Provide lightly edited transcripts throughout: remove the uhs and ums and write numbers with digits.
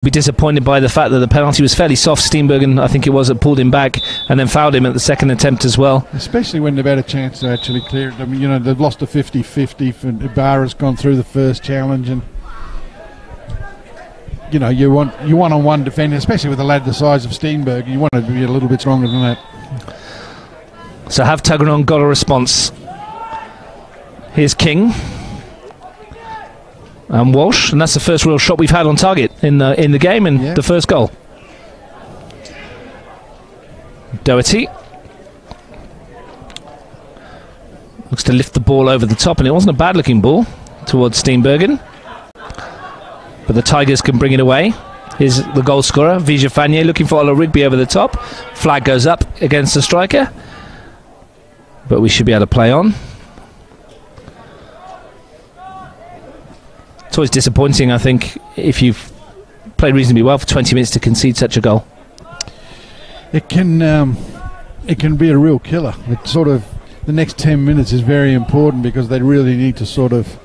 Be disappointed by the fact that the penalty was fairly soft. Steenbergen, I think it was, that pulled him back and then fouled him at the second attempt as well. Especially when they've had a chance to actually clear it. I mean, you know, they've lost a 50-50. Ibarra's gone through the first challenge, and you know, you want your one-on-one defender, especially with a lad the size of Steenbergen. You want to be a little bit stronger than that. So have Tuggeranong got a response? Here's King. And Walsh, and that's the first real shot we've had on target in the game, and the first goal. Doherty looks to lift the ball over the top, and it wasn't a bad looking ball towards Steenbergen, but the Tigers can bring it away. Here's the goal scorer, Vijay looking for Ola Rigby over the top. Flag goes up against the striker, but we should be able to play on. It's always disappointing, I think, if you've played reasonably well for 20 minutes to concede such a goal. It can be a real killer. It's sort of, the next 10 minutes is very important because they really need to sort of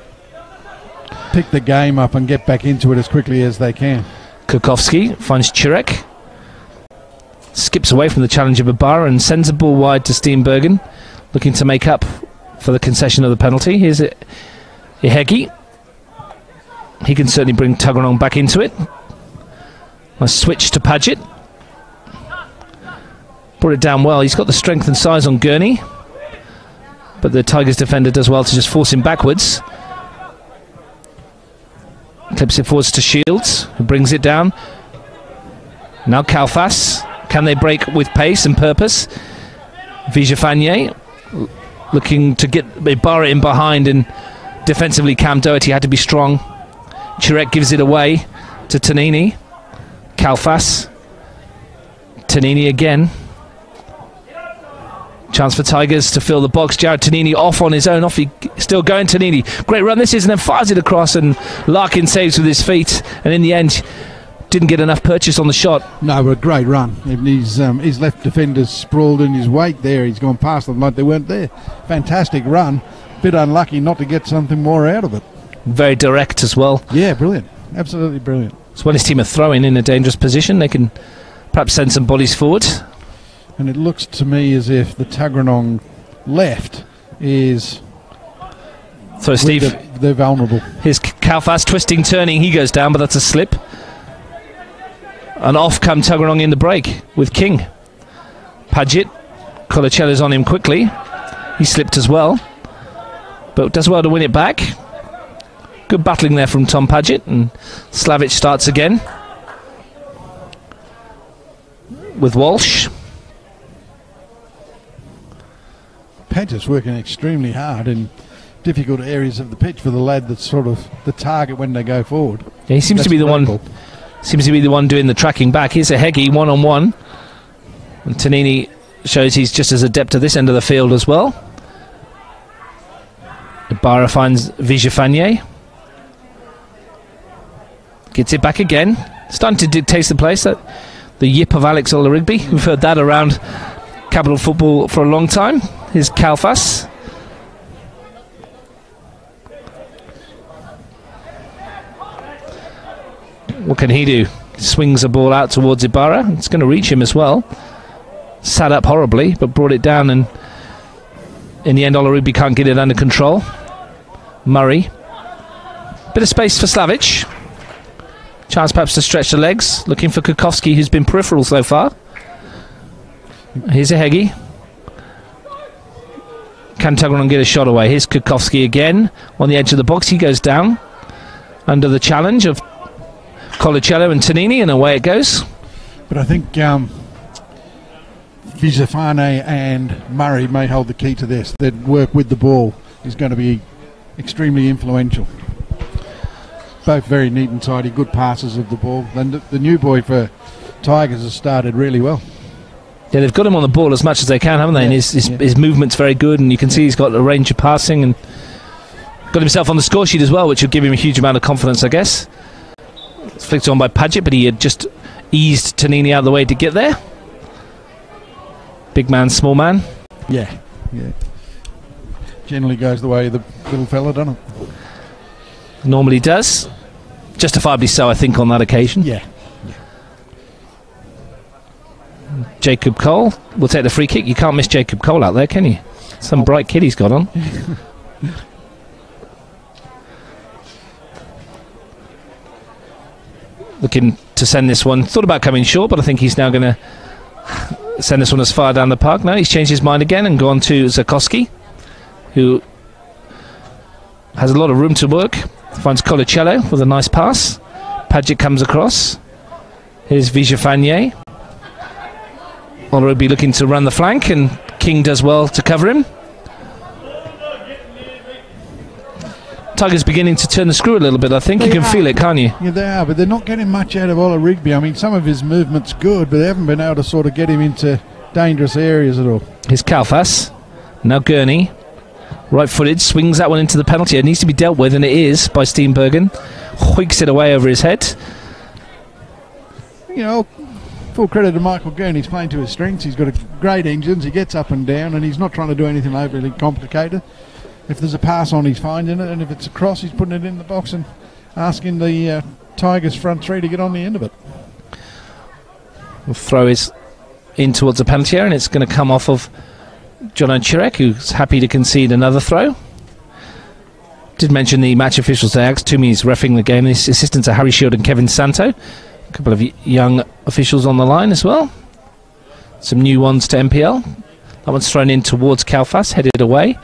pick the game up and get back into it as quickly as they can. Kukowski finds Chirek, skips away from the challenge of Ibarra and sends the ball wide to Steenbergen, looking to make up for the concession of the penalty. Here's Ihegi. He can certainly bring Tuggeranong back into it. A switch to Paget. Brought it down well. He's got the strength and size on Gurney, but the Tigers defender does well to just force him backwards. Clips it forwards to Shields, who brings it down. Now Kalfas. Can they break with pace and purpose? Vijay looking to get Ibarra in behind, and defensively Cam Doherty had to be strong. Chirek gives it away to Tanini. Kalfas. Tanini again. Chance for Tigers to fill the box. Jared Tanini off on his own. Off he still going. Tanini. Great run this is, and then fires it across, and Larkin saves with his feet, and in the end didn't get enough purchase on the shot. No, but a great run. His left defenders sprawled in his wake there. He's gone past them like they weren't there. Fantastic run. Bit unlucky not to get something more out of it. Very direct as well. Yeah, brilliant. Absolutely brilliant. So when his team are throwing in a dangerous position, they can perhaps send some bodies forward. And it looks to me as if the Tuggeranong left is... So Steve, they're vulnerable. Here's Kalfas twisting, turning. He goes down, but that's a slip. And off come Tuggeranong in the break with King. Paget. Colacella's on him quickly. He slipped as well, but does well to win it back. Good battling there from Tom Paget, and Slavic starts again with Walsh. Paget's working extremely hard in difficult areas of the pitch for the lad that's sort of the target when they go forward. Yeah, he seems to be the one. Seems to be the one doing the tracking back. Here's a Heggie one-on-one, and Tanini shows he's just as adept at this end of the field as well. Ibarra finds Vijay. Gets it back again. Starting to dictate the place. The yip of Alex Ola Rigby. We've heard that around Capital Football for a long time. Here's Kalfas. What can he do? Swings the ball out towards Ibarra. It's going to reach him as well. Sat up horribly, but brought it down, and in the end Ola Rigby can't get it under control. Murray. Bit of space for Slavic. Chance perhaps to stretch the legs, looking for Kukowski, who's been peripheral so far. Here's a Heggie. Can Tuggeranong get a shot away? Here's Kukowski again on the edge of the box. He goes down under the challenge of Colacello and Tanini, and away it goes. But I think Vijay and Murray may hold the key to this. Their work with the ball is going to be extremely influential. Both very neat and tidy, good passes of the ball. And the new boy for Tigers has started really well. Yeah, they've got him on the ball as much as they can, haven't they? Yeah, and his movement's very good, and you can see he's got a range of passing, and got himself on the score sheet as well, which will give him a huge amount of confidence, I guess. It's flicked on by Paget, but he had just eased Tanini out of the way to get there. Big man, small man. Yeah. Generally goes the way of the little fella, doesn't it? Normally does. Justifiably so, I think, on that occasion. Yeah, Jacob Cole will take the free kick. You can't miss Jacob Cole out there, can you? Some bright kid he's got on. Looking to send this one. Thought about coming short, but I think he's now going to send this one as far down the park. No, he's changed his mind again and gone to Zakowski, who has a lot of room to work. Finds Colicello with a nice pass. Paget comes across. Here's Vigefanier. Ollerudby looking to run the flank, and King does well to cover him. Tigers beginning to turn the screw a little bit, I think. You can feel it, can't you? Yeah, they are, but they're not getting much out of Ollerudby. I mean, some of his movement's good, but they haven't been able to sort of get him into dangerous areas at all. Here's Kalfas. Now Gurney. Right-footed, swings that one into the penalty. It needs to be dealt with, and it is, by Steenbergen. Hoiks it away over his head. You know, full credit to Michael Gurney. He's playing to his strengths. He's got great engines. He gets up and down, and he's not trying to do anything overly complicated. If there's a pass on, he's finding it, and if it's a cross, he's putting it in the box and asking the Tigers front three to get on the end of it. The throw is in towards the penalty area, and it's going to come off of Jono Chirek, who's happy to concede another throw. Did mention the match officials there. Toomey's reffing the game. The assistants are Harry Shield and Kevin Santo. A couple of young officials on the line as well. Some new ones to NPL. That one's thrown in towards Kalfas, headed away.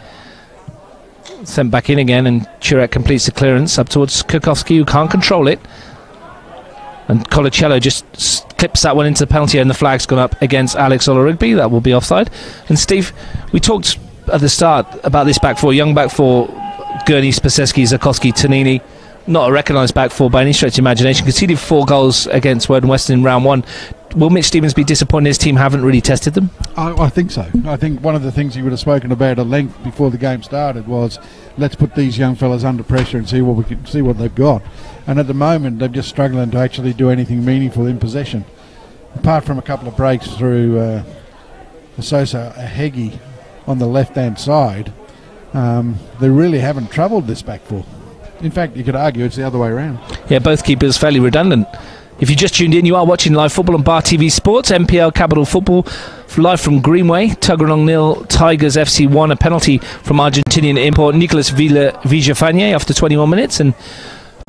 Sent back in again, and Chirek completes the clearance up towards Kukowski, who can't control it. And Colicello just clips that one into the penalty area, and the flag's gone up against Alex Ollerudby. That will be offside. And Steve, we talked at the start about this back four, young back four, Gurney, Spaseski, Zakowski, Tonini. Not a recognised back four by any stretch of imagination. Conceded 4 goals against Woden Western in round 1. Will Mitch Stevens be disappointed his team haven't really tested them? I think so. I think one of the things he would have spoken about at length before the game started was, let's put these young fellas under pressure and see what they've got. And at the moment, they're just struggling to actually do anything meaningful in possession. Apart from a couple of breaks through Sosa Heggie on the left-hand side, they really haven't troubled this back four. In fact, you could argue it's the other way around. Yeah, both keepers fairly redundant. If you just tuned in, you are watching live football on Bar TV Sports, NPL Capital Football, live from Greenway. Tuggeranong 0, Tigers FC 1, a penalty from Argentinian import Nicolas Vigefanier after 21 minutes, and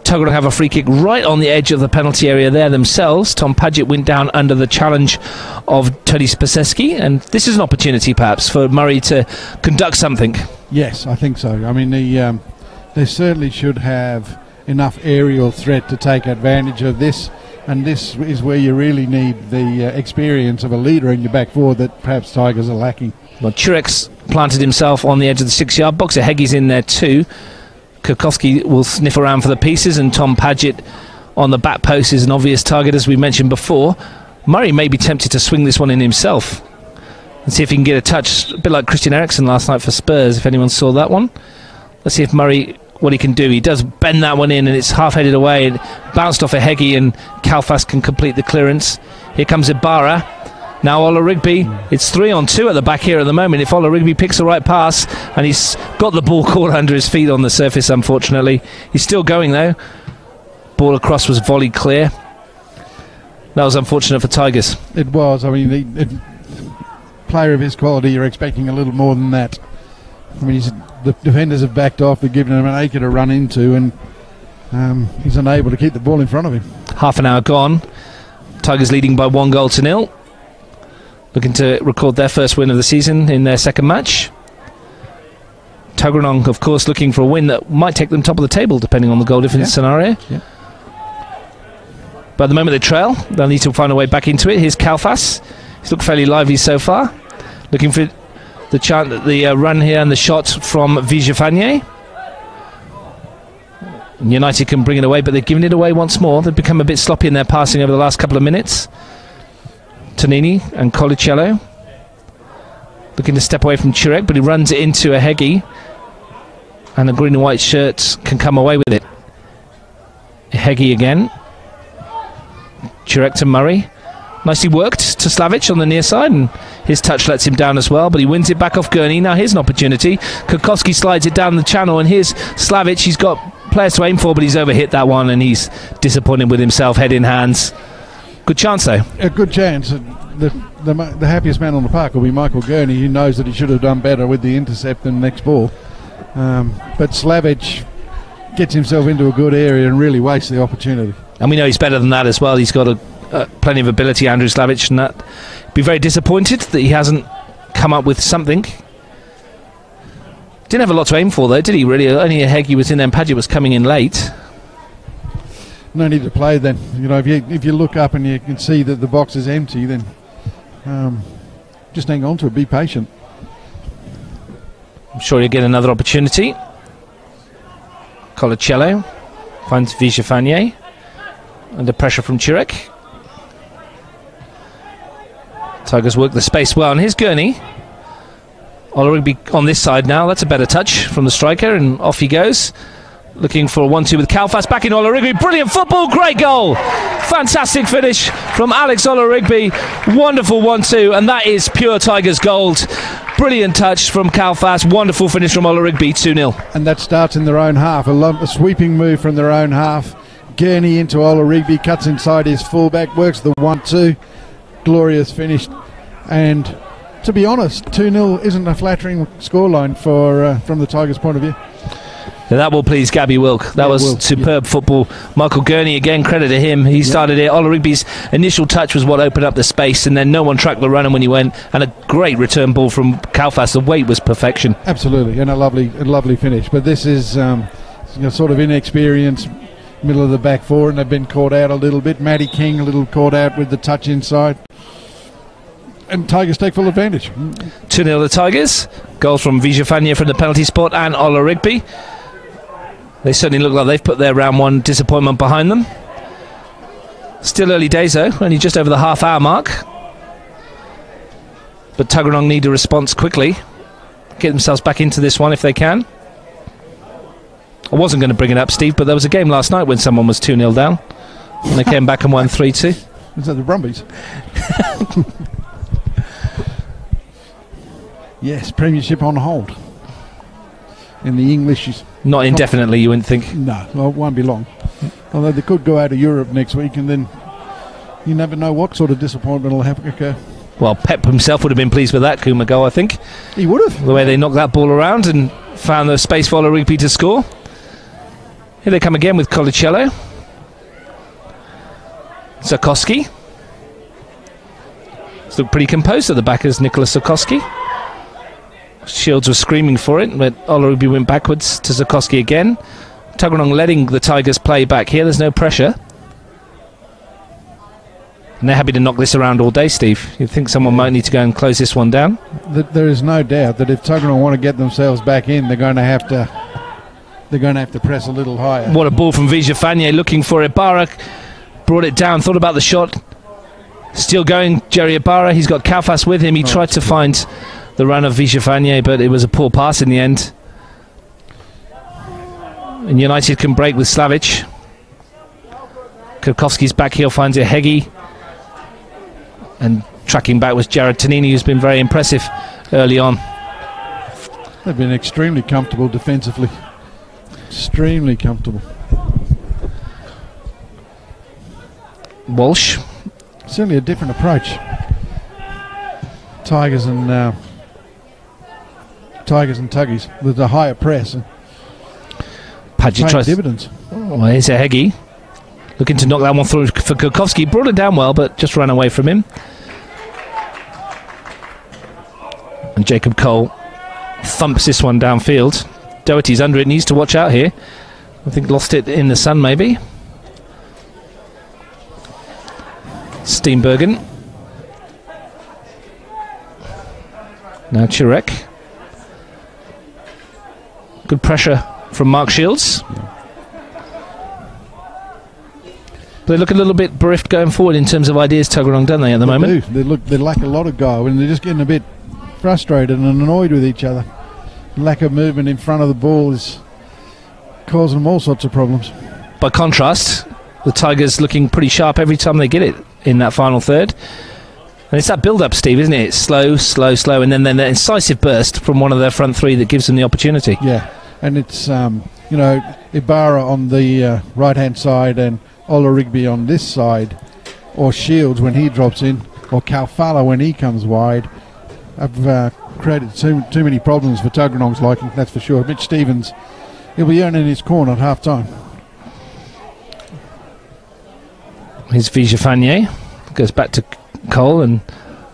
Tuggeranong have a free kick right on the edge of the penalty area there themselves. Tom Paget went down under the challenge of Tony Spaseski, and this is an opportunity perhaps for Murray to conduct something. Yes, I think so. I mean, they certainly should have enough aerial threat to take advantage of this, and this is where you really need the experience of a leader in your back four that perhaps Tigers are lacking. Well, Chirek's planted himself on the edge of the 6-yard box. Heggie's in there too. Kukowski will sniff around for the pieces, and Tom Paget on the back post is an obvious target, as we mentioned before. Murray may be tempted to swing this one in himself and see if he can get a touch, a bit like Christian Eriksen last night for Spurs, if anyone saw that one. Let's see if Murray, what he can do. He does bend that one in, and it's half-headed away and bounced off a Heggie, and Kalfas can complete the clearance. Here comes Ibarra. Now Ollerudby, it's 3-on-2 at the back here at the moment. If Ollerudby picks the right pass, and he's got the ball caught under his feet on the surface, unfortunately. He's still going though. Ball across was volleyed clear. That was unfortunate for Tigers. It was. I mean, the player of his quality, you're expecting a little more than that. I mean, the defenders have backed off. They've given him an acre to run into, and he's unable to keep the ball in front of him. Half an hour gone. Tigers leading by 1-0. Looking to record their first win of the season in their second match. Tuggeranong, of course, looking for a win that might take them top of the table, depending on the goal difference scenario. Yeah. But at the moment they trail. They'll need to find a way back into it. Here's Kalfas. He's looked fairly lively so far. Looking for the run here and the shot from Vigefanier. United can bring it away, but they've given it away once more. They've become a bit sloppy in their passing over the last couple of minutes. Tonini and Colicello looking to step away from Chirek, but he runs it into a Heggie, and the green and white shirts can come away with it. Heggie again. Chirek to Murray. Nicely worked to Slavic on the near side, and his touch lets him down as well, but he wins it back off Gurney. Now here's an opportunity. Kukowski slides it down the channel, and here's Slavic. He's got players to aim for, but he's overhit that one, and he's disappointed with himself, head in hands. Good chance though. A good chance. the happiest man on the park will be Michael Gurney, who knows that he should have done better with the intercept and next ball. But Slavic gets himself into a good area and really wastes the opportunity. And we know he's better than that as well. He's got plenty of ability, Andrew Slavic, and that. Be very disappointed that he hasn't come up with something. Didn't have a lot to aim for though, did he? Really, only a Heggie was in there and Padgett was coming in late. No need to play then. You know, if you look up and you can see that the box is empty, then just hang on to it. Be patient. I'm sure you'll get another opportunity. Colacello finds Vijafanyi under pressure from Chirek. Tigers work the space well, and here's Gurney. Ollerigby on this side now. That's a better touch from the striker, and off he goes. Looking for a 1-2 with Calfas. Back in Ollerigby. Brilliant football. Great goal. Fantastic finish from Alex Ollerigby. Wonderful 1-2, and that is pure Tigers gold. Brilliant touch from Calfas. Wonderful finish from Ollerigby. 2-0. And that starts in their own half. A sweeping move from their own half. Gurney into Ollerigby. Cuts inside his fullback. Works the 1-2. Glorious finish. And to be honest, 2-0 isn't a flattering scoreline from the Tigers' point of view. That will please Gabby Wilk. That was superb football. Michael Gurney, again, credit to him. He started it. Ollerigby's initial touch was what opened up the space, and then no one tracked the runner when he went. And a great return ball from Calfas. The weight was perfection. Absolutely, and a lovely finish. But this is sort of inexperienced, middle of the back four, and they've been caught out a little bit. Matty King a little caught out with the touch inside. And Tigers take full advantage. 2-0 the Tigers. Goals from Vijafanyi from the penalty spot and Ollerigby. They certainly look like they've put their round one disappointment behind them. Still early days though, only just over the half-hour mark. But Tuggeranong need a response quickly. Get themselves back into this one if they can. I wasn't going to bring it up, Steve, but there was a game last night when someone was 2-0 down. And they came back and won 3-2. Is that the Brumbies? Yes, premiership on hold. In the English... Not indefinitely, you wouldn't think. No, well, it won't be long. Although they could go out of Europe next week, and then you never know what sort of disappointment will occur. Well, Pep himself would have been pleased with that Kuma goal, I think. He would have. The way they knocked that ball around and found the space for Ollerigby to score. Here they come again with Colacello. Sokoski. It's looked pretty composed at the back as Nicholas Sokoski. Shields was screaming for it, but Ollerigby went backwards to Sokoski again. Tuggeranong letting the Tigers play back here. There's no pressure. And they're happy to knock this around all day, Steve. You'd think someone might need to go and close this one down. There is no doubt that if Tuggeranong want to get themselves back in, they're going to have to press a little higher. What a ball from Vijafanyi looking for Ibarra. Brought it down, thought about the shot. Still going, Jerry Ibarra. He's got Calfas with him. He tried to find the run of Vijafanyi, but it was a poor pass in the end. And United can break with Slavic. Kurkowski's back heel finds a Heggie. And tracking back was Jared Tanini, who's been very impressive early on. They've been extremely comfortable defensively. Extremely comfortable. Walsh. Certainly a different approach. Tigers and Tuggies with a higher press. Padgett tries dividends. Well, here's a Heggie. Looking to knock that one through for Kurkowski. Brought it down well, but just ran away from him. And Jacob Cole thumps this one downfield. Doherty's under it, needs to watch out here. I think lost it in the sun maybe. Steenbergen. Now Chirek. Good pressure from Mark Shields. They look a little bit bereft going forward in terms of ideas, Tuggeranong, don't they, at the moment? They lack a lot of go, and they're just getting a bit frustrated and annoyed with each other. Lack of movement in front of the ball is causing them all sorts of problems. By contrast, the Tigers looking pretty sharp every time they get it in that final third. And it's that build-up, Steve, isn't it? It's slow, slow, slow, and then the incisive burst from one of their front three that gives them the opportunity. Yeah, and it's, Ibarra on the right-hand side and Ollerigby on this side, or Shields when he drops in. or Kalfala when he comes wide have created too many problems for Tuggeranong's liking, that's for sure. Mitch Stevens, he'll be earning his corner at half time. Here's Vijafanye, goes back to Cole, and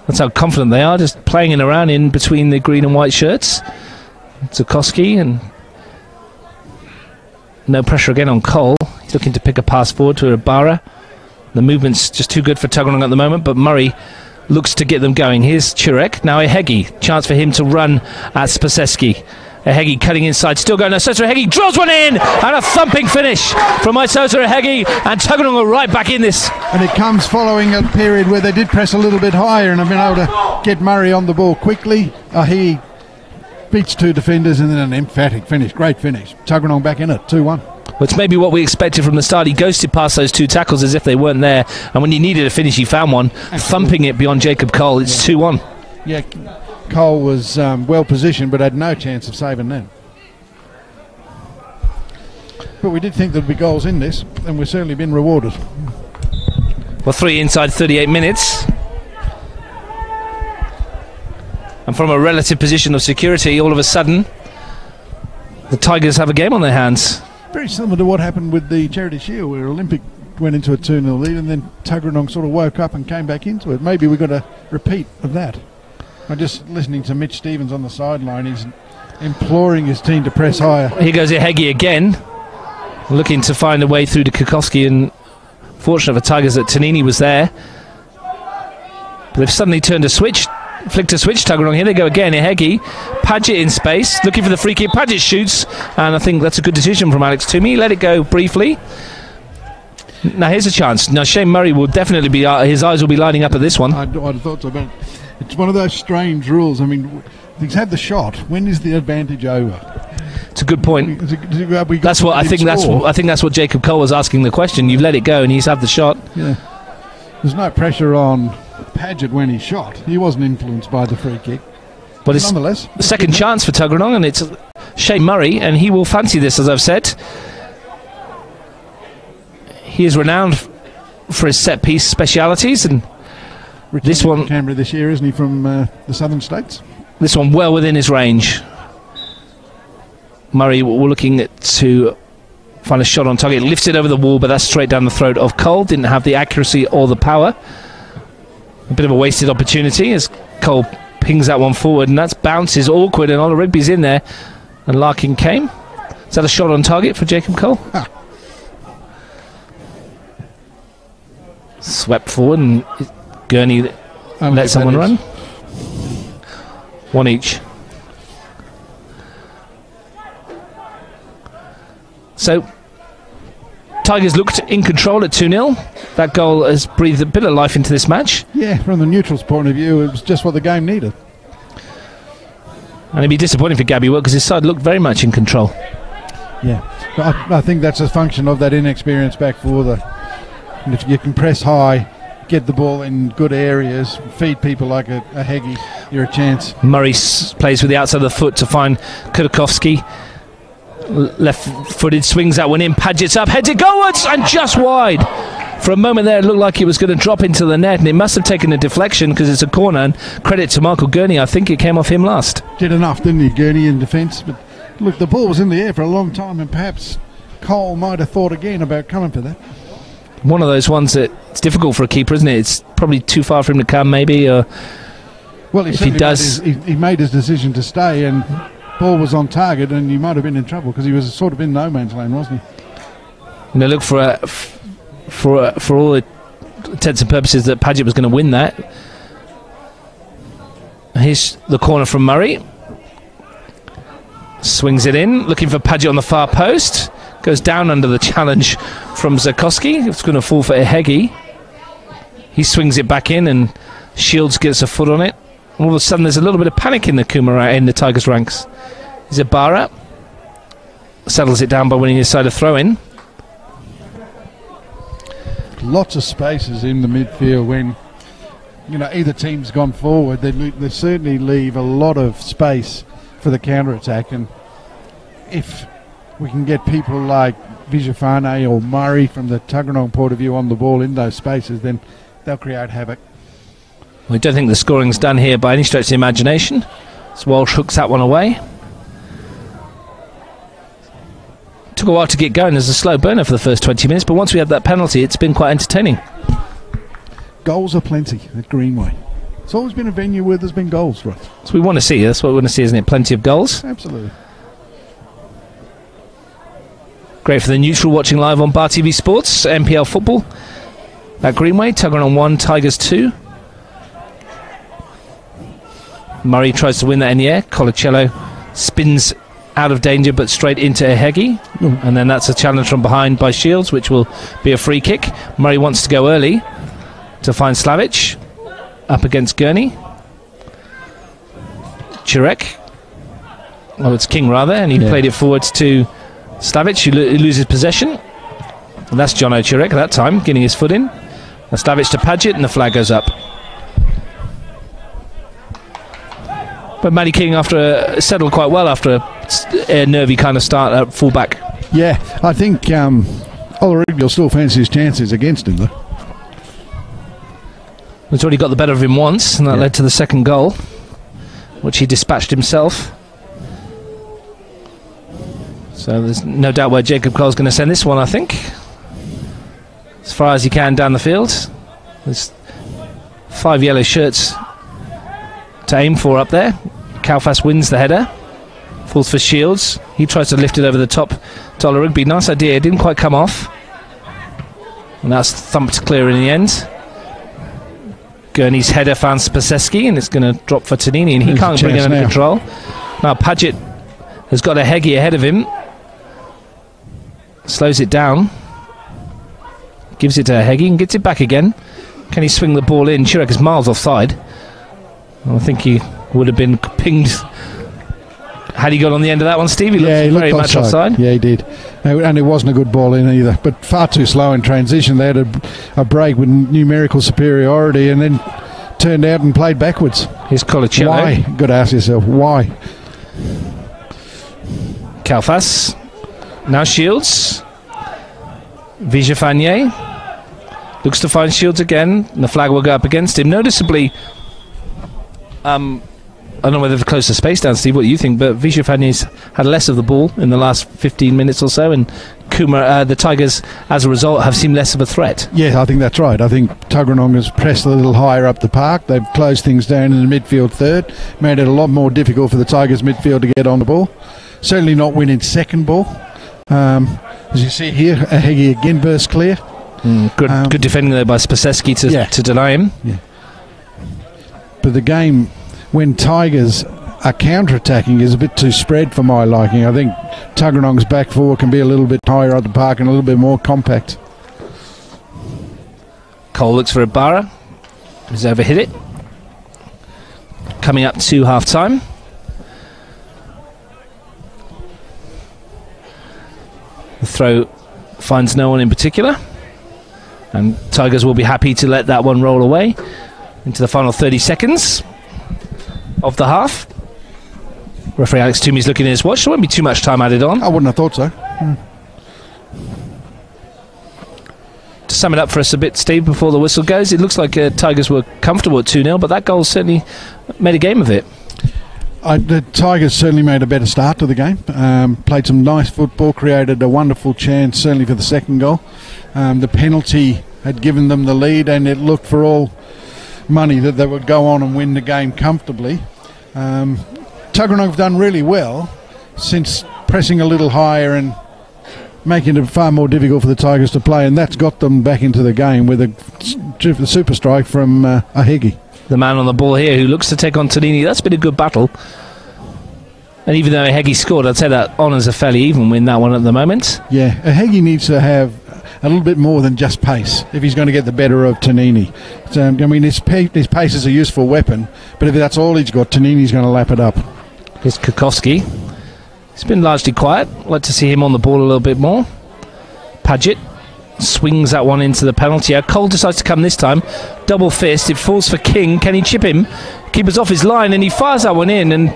that's how confident they are, just playing it around in between the green and white shirts. Zukoski, and no pressure again on Cole. He's looking to pick a pass forward to Ibarra. The movement's just too good for Tuggeranong at the moment, but Murray looks to get them going. Here's Chirek, now Ehegi. Chance for him to run at Spaseski. Ehegi cutting inside, still going. Isosa Ehegi drills one in, and a thumping finish from Isosa Ehegi, and Tuggeranong are right back in this. And it comes following a period where they did press a little bit higher and have been able to get Murray on the ball quickly. He beats two defenders and then an emphatic finish. Great finish. Tuggeranong back in it, 2-1. Which may be what we expected from the start. He ghosted past those two tackles as if they weren't there, and when he needed a finish, he found one. Absolutely. Thumping it beyond Jacob Cole. It's 2-1. Yeah, Cole was well positioned but had no chance of saving that. But we did think there'd be goals in this, and we've certainly been rewarded. Well, 3 inside 38 minutes. And from a relative position of security, all of a sudden, the Tigers have a game on their hands. Very similar to what happened with the Charity Shield, where Olympic went into a 2-0 lead and then Tuggeranong sort of woke up and came back into it. Maybe we've got a repeat of that. I'm just listening to Mitch Stevens on the sideline. He's imploring his team to press higher. Here goes Ehegi again, looking to find a way through to Kukovski, and fortunate for Tigers that Tanini was there. But they've suddenly turned a switch. Flicked a switch, Tuggeranong. Here they go again. Ehegi, Paget in space, looking for the free kick. Paget shoots, and I think that's a good decision from Alex Toomey. Let it go briefly. Now here's a chance. Now Shane Murray will definitely be, his eyes will be lining up at this one. I'd have thought so, but it's one of those strange rules. I mean, he's had the shot. When is the advantage over? It's a good point. That's what I think. I think that's what Jacob Cole was asking the question. You've let it go, and he's had the shot. Yeah. There's no pressure on Paget when he shot. He wasn't influenced by the free kick. But it's nonetheless the second chance for Tuggeranong, and it's Shane Murray, and he will fancy this, as I've said. He is renowned for his set piece specialities, and this one, Canberra this year, isn't he, from the southern states? This one well within his range. Murray, we're looking to find a shot on target, lifts it over the wall, but that's straight down the throat of Cole. Didn't have the accuracy or the power. A bit of a wasted opportunity as Cole pings that one forward, and that's bounces awkward, and Ola Rigby's in there, and Larkin came. Is that a shot on target for Jacob Cole? Swept forward, and Gurney let someone run. One each. So Tigers looked in control at 2-0. That goal has breathed a bit of life into this match. Yeah, from the neutrals' point of view, it was just what the game needed. And it'd be disappointing for Gabby Wood because his side looked very much in control. Yeah, but I think that's a function of that inexperienced back four. And if you can press high, get the ball in good areas, feed people like a Heggie, you're a chance. Murray plays with the outside of the foot to find Kudakovsky. Left-footed, swings that one in. Paget's up, heads it gowards, and just wide. For a moment there, it looked like it was going to drop into the net, and it must have taken a deflection because it's a corner. And credit to Michael Gurney, I think it came off him last. Did enough, didn't he, Gurney, in defence? But look, the ball was in the air for a long time, and perhaps Cole might have thought again about coming for that. One of those ones that it's difficult for a keeper, isn't it? It's probably too far for him to come, maybe. Or well, if he does, he made his decision to stay, and ball was on target, and he might have been in trouble because he was sort of in no man's land, wasn't he? And they look for all the intents and purposes that Paget was going to win that. Here's the corner from Murray. Swings it in, looking for Paget on the far post. Goes down under the challenge from Zukoski. It's going to fall for Ehegi. He swings it back in, and Shields gets a foot on it. All of a sudden, there's a little bit of panic in the Tigers' ranks. Ibarra settles it down by winning his side of throw-in. Lots of spaces in the midfield when either team's gone forward. They certainly leave a lot of space for the counter-attack, and if we can get people like Vijafane or Murray from the Tuggeranong point of view on the ball in those spaces, then they'll create havoc. We don't think the scoring's done here by any stretch of the imagination. So Walsh hooks that one away. Took a while to get going as a slow burner for the first 20 minutes, but once we had that penalty, it's been quite entertaining. Goals are plenty at Greenway. It's always been a venue where there's been goals, right? So we want to see. That's what we want to see, isn't it? Plenty of goals. Absolutely. Great for the neutral watching live on Bar TV Sports. NPL football at Greenway. Tuggeranong 1, Tigers 2. Murray tries to win that in the air. Colacello spins out of danger but straight into Ehegi. And then that's a challenge from behind by Shields, which will be a free kick. Murray wants to go early to find Slavic. Up against Gurney. Chirek. Oh, it's King rather, and he played it forwards to Slavic, who loses possession. And that's John O'Chirek at that time, getting his foot in. And Slavic to Paget, and the flag goes up. But Matty King settled quite well after a nervy kind of start at full-back. Yeah, I think Ollerud will still fancy his chances against him, though. He's already got the better of him once, and that led to the second goal, which he dispatched himself. So there's no doubt where Jacob Cole's going to send this one, I think. As far as he can down the field. There's 5 yellow shirts to aim for up there. Kaufas wins the header. Falls for Shields. He tries to lift it over the top to Ollerud. Nice idea, it didn't quite come off. And that's thumped clear in the end. Gurney's header found Spaseski, and it's going to drop for Tonini, and he can't bring it under control. Now Paget has got Ehegi ahead of him. Slows it down. Gives it to Ehegi and gets it back again. Can he swing the ball in? Chirek is miles offside. I think he would have been pinged. Had he got on the end of that one, Steve? He looked very much offside. Yeah, he did. And it wasn't a good ball in either. But far too slow in transition. They had a break with numerical superiority and then turned out and played backwards. Here's Colacello. Why? You've got to ask yourself, why? Kaufas. Now Shields. Vijafanye. Looks to find Shields again. And the flag will go up against him. Noticeably, I don't know whether they've closed the space down, Steve, what do you think? But Vijafany's had less of the ball in the last 15 minutes or so, and the Tigers, as a result, have seemed less of a threat. Yeah, I think that's right. I think Tuggeranong has pressed a little higher up the park. They've closed things down in the midfield third, made it a lot more difficult for the Tigers midfield to get on the ball. Certainly not winning second ball. As you see here, Ehegi again burst clear. Good defending there by Spaseski to deny him. Yeah. But the game, when Tigers are counter-attacking, is a bit too spread for my liking. I think Tuggeranong's back four can be a little bit higher at the park and a little bit more compact. Cole looks for Ibarra. He's overhit it. Coming up to half-time. The throw finds no one in particular. And Tigers will be happy to let that one roll away into the final 30 seconds of the half. Referee Alex Toomey's looking at his watch. There won't be too much time added on. I wouldn't have thought so. To sum it up for us a bit, Steve, before the whistle goes, it looks like Tigers were comfortable at 2-0, but that goal certainly made a game of it. The Tigers certainly made a better start to the game. Played some nice football, created a wonderful chance, certainly for the second goal. The penalty had given them the lead, and it looked for all money that they would go on and win the game comfortably. Tuggeranong have done really well since pressing a little higher and making it far more difficult for the Tigers to play, and that's got them back into the game with a super strike from Ehegi. The man on the ball here who looks to take on Tonini. That's been a good battle. And even though Ehegi scored, I'd say that honours a fairly even win, that one at the moment. Yeah, Ehegi needs to have a little bit more than just pace if he's going to get the better of Tonini. So, I mean, his pace is a useful weapon, but if that's all he's got, Tonini's going to lap it up. Here's Kukowski. He's been largely quiet. I'd like to see him on the ball a little bit more. Paget swings that one into the penalty area. Cole decides to come this time. Double fist. It falls for King. Can he chip him? Keeper's off his line, and he fires that one in, and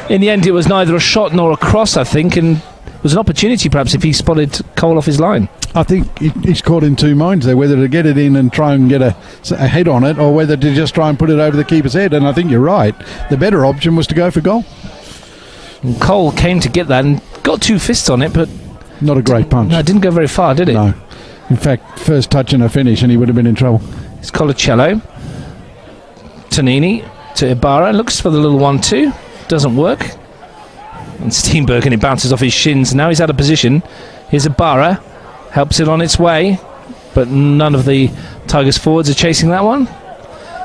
in the end it was neither a shot nor a cross, I think, and was an opportunity perhaps if he spotted Cole off his line. I think he's caught in two minds there, whether to get it in and try and get a head on it, or whether to just try and put it over the keeper's head. And I think you're right. The better option was to go for goal. And Cole came to get that and got 2 fists on it, but not a great punch. No, it didn't go very far, did it? No. In fact, first touch and a finish, and he would have been in trouble. It's Colacello. Tonini to Ibarra. Looks for the little 1-2. Doesn't work. And Steenbergen, it bounces off his shins. Now he's out of position. Here's Ibarra. Helps it on its way. But none of the Tigers forwards are chasing that one.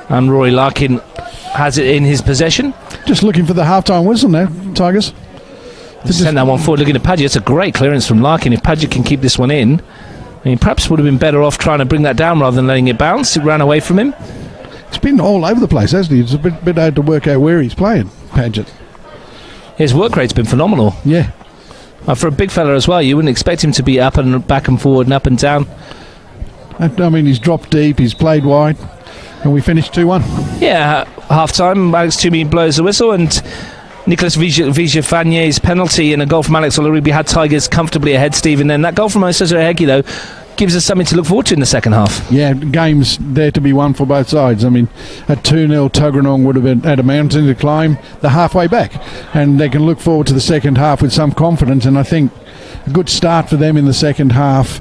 And Rory Larkin has it in his possession. Just looking for the half-time whistle now, Tigers. Sent that one forward looking at Padgett. It's a great clearance from Larkin. If Padgett can keep this one in, he perhaps would have been better off trying to bring that down rather than letting it bounce. It ran away from him. It's been all over the place, hasn't he? It's a bit hard to work out where he's playing, Padgett. His work rate's been phenomenal. Yeah. For a big fella as well, you wouldn't expect him to be up and back and forward and up and down. I mean, he's dropped deep, he's played wide, and we finished 2-1. Yeah, half-time, Alex Toomey blows the whistle, and Nicolas Vigefagne's penalty and a goal from Alex Olaribi had Tigers comfortably ahead, Stephen. And that goal from Moises Ohegi, though, gives us something to look forward to in the second half. Yeah, games there to be won for both sides. I mean, at 2-0, Tuggeranong would have been at a mountain to climb the halfway back, and they can look forward to the second half with some confidence. And I think a good start for them in the second half.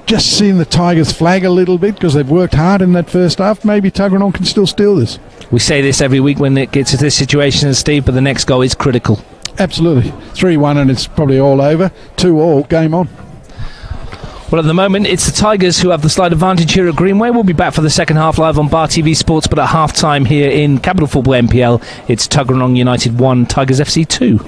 Just seeing the Tigers flag a little bit because they've worked hard in that first half. Maybe Tuggeranong can still steal this. We say this every week when it gets to this situation, Steve, but the next goal is critical. Absolutely. 3-1 and it's probably all over. 2-2, game on. Well, at the moment, it's the Tigers who have the slight advantage here at Greenway. We'll be back for the second half live on Bar TV Sports, but at half-time here in Capital Football NPL, it's Tuggeranong United 1, Tigers FC 2.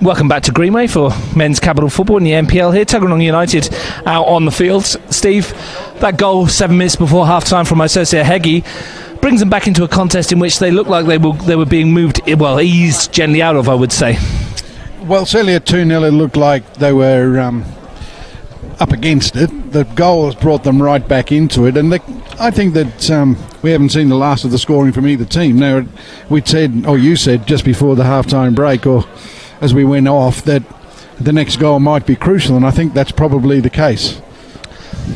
Welcome back to Greenway for men's capital football in the NPL here. Tuggeranong United out on the field. Steve, that goal 7 minutes before half-time from Associate Heggie brings them back into a contest in which they looked like they were being moved, well, eased gently out of, I would say. Well, certainly at 2-0 it looked like they were up against it. The goal has brought them right back into it, and I think that we haven't seen the last of the scoring from either team. Now, you said just before the half-time break, or as we went off, that the next goal might be crucial, and I think that's probably the case.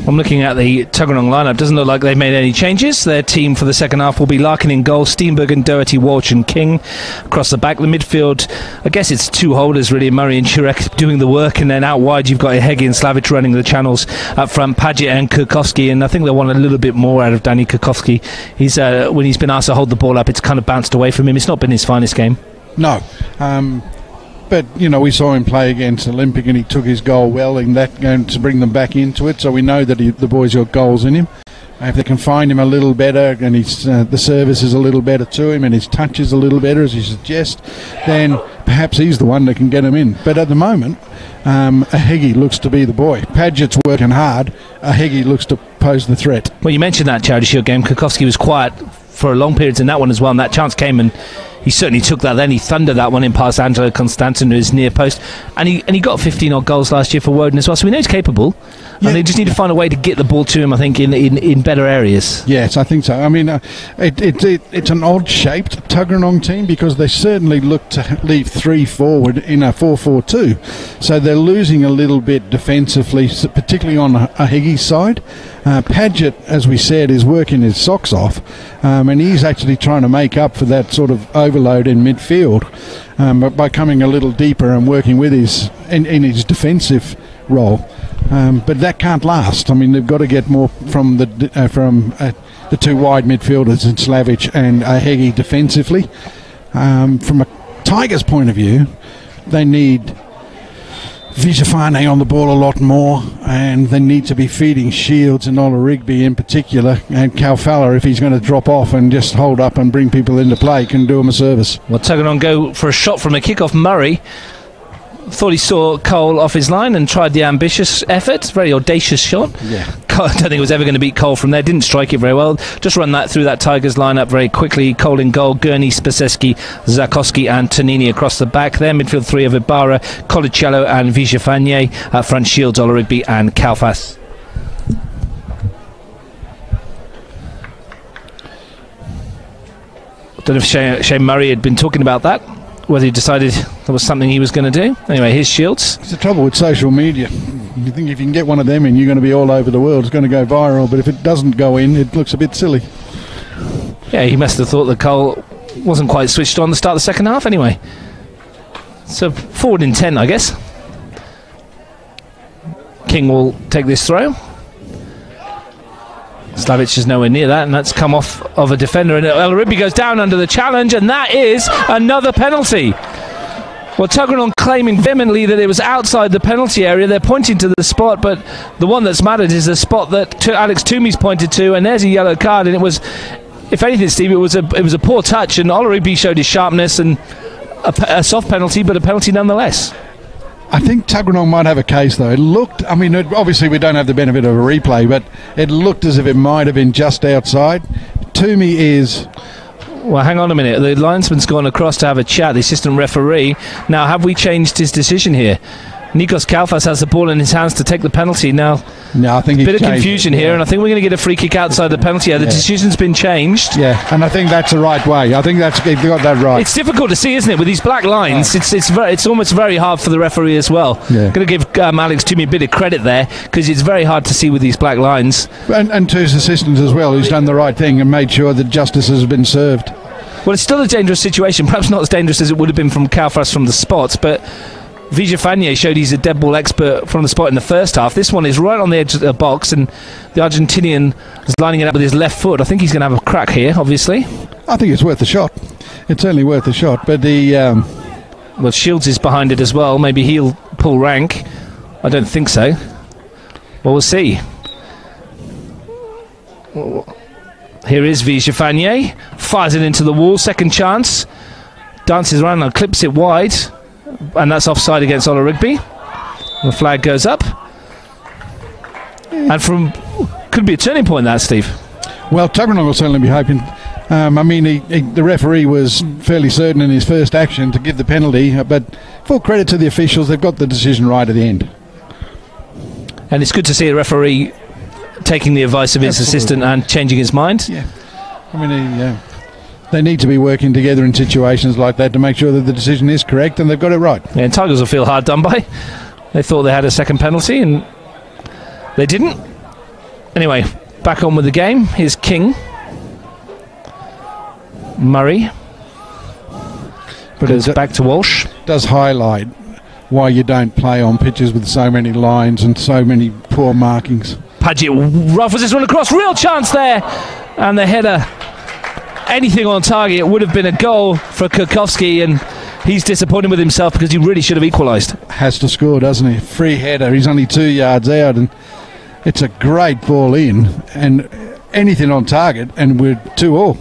I'm looking at the Tuggeranong lineup. Doesn't look like they've made any changes. Their team for the second half will be Larkin in goal, Steenbergen, Doherty, Walsh and King across the back. The midfield, I guess it's two holders really, Murray and Chirek doing the work, and then out wide you've got Heggie and Slavic running the channels. Up front, Paget and Kurkowski, and I think they want a little bit more out of Danny Kurkowski. When he's been asked to hold the ball up, it's kind of bounced away from him. It's not been his finest game. No. But, we saw him play against Olympic and he took his goal well, and that going to bring them back into it. So we know that the boy's got goals in him. If they can find him a little better, and the service is a little better to him, and his touch is a little better, as you suggest, then perhaps he's the one that can get him in. But at the moment, Heggie looks to be the boy. Paget's working hard. Heggie looks to pose the threat. Well, you mentioned that Charity Shield game. Kurkowski was quiet for a long period in that one as well, and that chance came, and he certainly took that. Then he thundered that one in past Angelo Constantin to his near post, and he got 15 odd goals last year for Woden as well, so we know he's capable. And they just need to find a way to get the ball to him, I think, in better areas. Yes, I think so. I mean, it's an odd-shaped Tuggeranong team, because they certainly look to leave 3 forward in a 4-4-2. So they're losing a little bit defensively, particularly on a Heggie's side. Paget, as we said, is working his socks off, and he's actually trying to make up for that sort of overload in midfield by coming a little deeper and working with in his defensive role. But that can't last. I mean, they've got to get more from the two wide midfielders in Slavic and Heggie defensively. From a Tigers point of view, they need Vijafane on the ball a lot more, and they need to be feeding Shields and Ola Rigby in particular, and Calfella, if he's going to drop off and just hold up and bring people into play, can do him a service. Well, Tuggeranong go for a shot from a kick-off. Murray thought he saw Cole off his line and tried the ambitious effort. Very audacious shot. Yeah. I don't think it was ever going to beat Cole from there. Didn't strike it very well. Just run that through that Tigers lineup very quickly. Cole in goal, Gurney, Spaseski, Zakowski and Tonini across the back. There midfield 3 of Ibarra, Colicello and Vijafane. Up front, Shields, Ola Rigby and Kalfas. Don't know if Shane Murray had been talking about that, whether he decided that was something he was going to do. Anyway, here's Shields. It's the trouble with social media. You think if you can get one of them in, you're going to be all over the world. It's going to go viral. But if it doesn't go in, it looks a bit silly. Yeah, he must have thought that Cole wasn't quite switched on to start the second half anyway. So forward in 10, I guess. King will take this throw. Slavic is nowhere near that, and that's come off of a defender, and El Rigby goes down under the challenge, and that is another penalty. Well, Tuggeranong claiming vehemently that it was outside the penalty area. They're pointing to the spot, but the one that's mattered is the spot that Alex Toomey's pointed to, and there's a yellow card, and it was, if anything, Steve, it was a poor touch, and Ola Rigby showed his sharpness, and a soft penalty, but a penalty nonetheless. I think Tuggeranong might have a case, though. It looked, obviously we don't have the benefit of a replay, but it looked as if it might have been just outside. Toomey is... Well, hang on a minute. The linesman's gone across to have a chat, the assistant referee. Now, have we changed his decision here? Nikos Kalfas has the ball in his hands to take the penalty. Now, no, I think a bit of confusion here, and I think we're going to get a free kick outside the penalty area. The decision's been changed. Yeah, and I think that's the right way. I think they've got that right. It's difficult to see, isn't it, with these black lines? It's almost very hard for the referee as well. Yeah. Going to give Alex Toomey a bit of credit there, because it's very hard to see with these black lines. And to his assistants as well, who's done the right thing and made sure that justice has been served. Well, it's still a dangerous situation, perhaps not as dangerous as it would have been from Kalfas from the spots, but Vijafane showed he's a dead ball expert from the spot in the first half. This one is right on the edge of the box, and the Argentinian is lining it up with his left foot. I think he's going to have a crack here, obviously. I think it's worth a shot. It's certainly worth a shot, but well, Shields is behind it as well. Maybe he'll pull rank. I don't think so. Well, we'll see. Here is Vijafane. Fires it into the wall. Second chance. Dances around and clips it wide. And that's offside against Ola Rigby. The flag goes up. And could be a turning point, that, Steve. Well, Tuggeranong will certainly be hoping. The referee was fairly certain in his first action to give the penalty, but full credit to the officials, they've got the decision right at the end. And it's good to see a referee taking the advice of his assistant and changing his mind. Yeah. They need to be working together in situations like that to make sure that the decision is correct and they've got it right. Yeah, and Tigers will feel hard done by. They thought they had a second penalty and they didn't. Anyway, back on with the game. Here's King. Murray. Goes back to Walsh. Does highlight why you don't play on pitches with so many lines and so many poor markings. Paget ruffles this one across. Real chance there. And the header. Anything on target would have been a goal for Kurkowski, and he's disappointed with himself because he really should have equalised. Has to score, doesn't he? Free header. He's only 2 yards out, and it's a great ball in, and anything on target, and we're 2-2.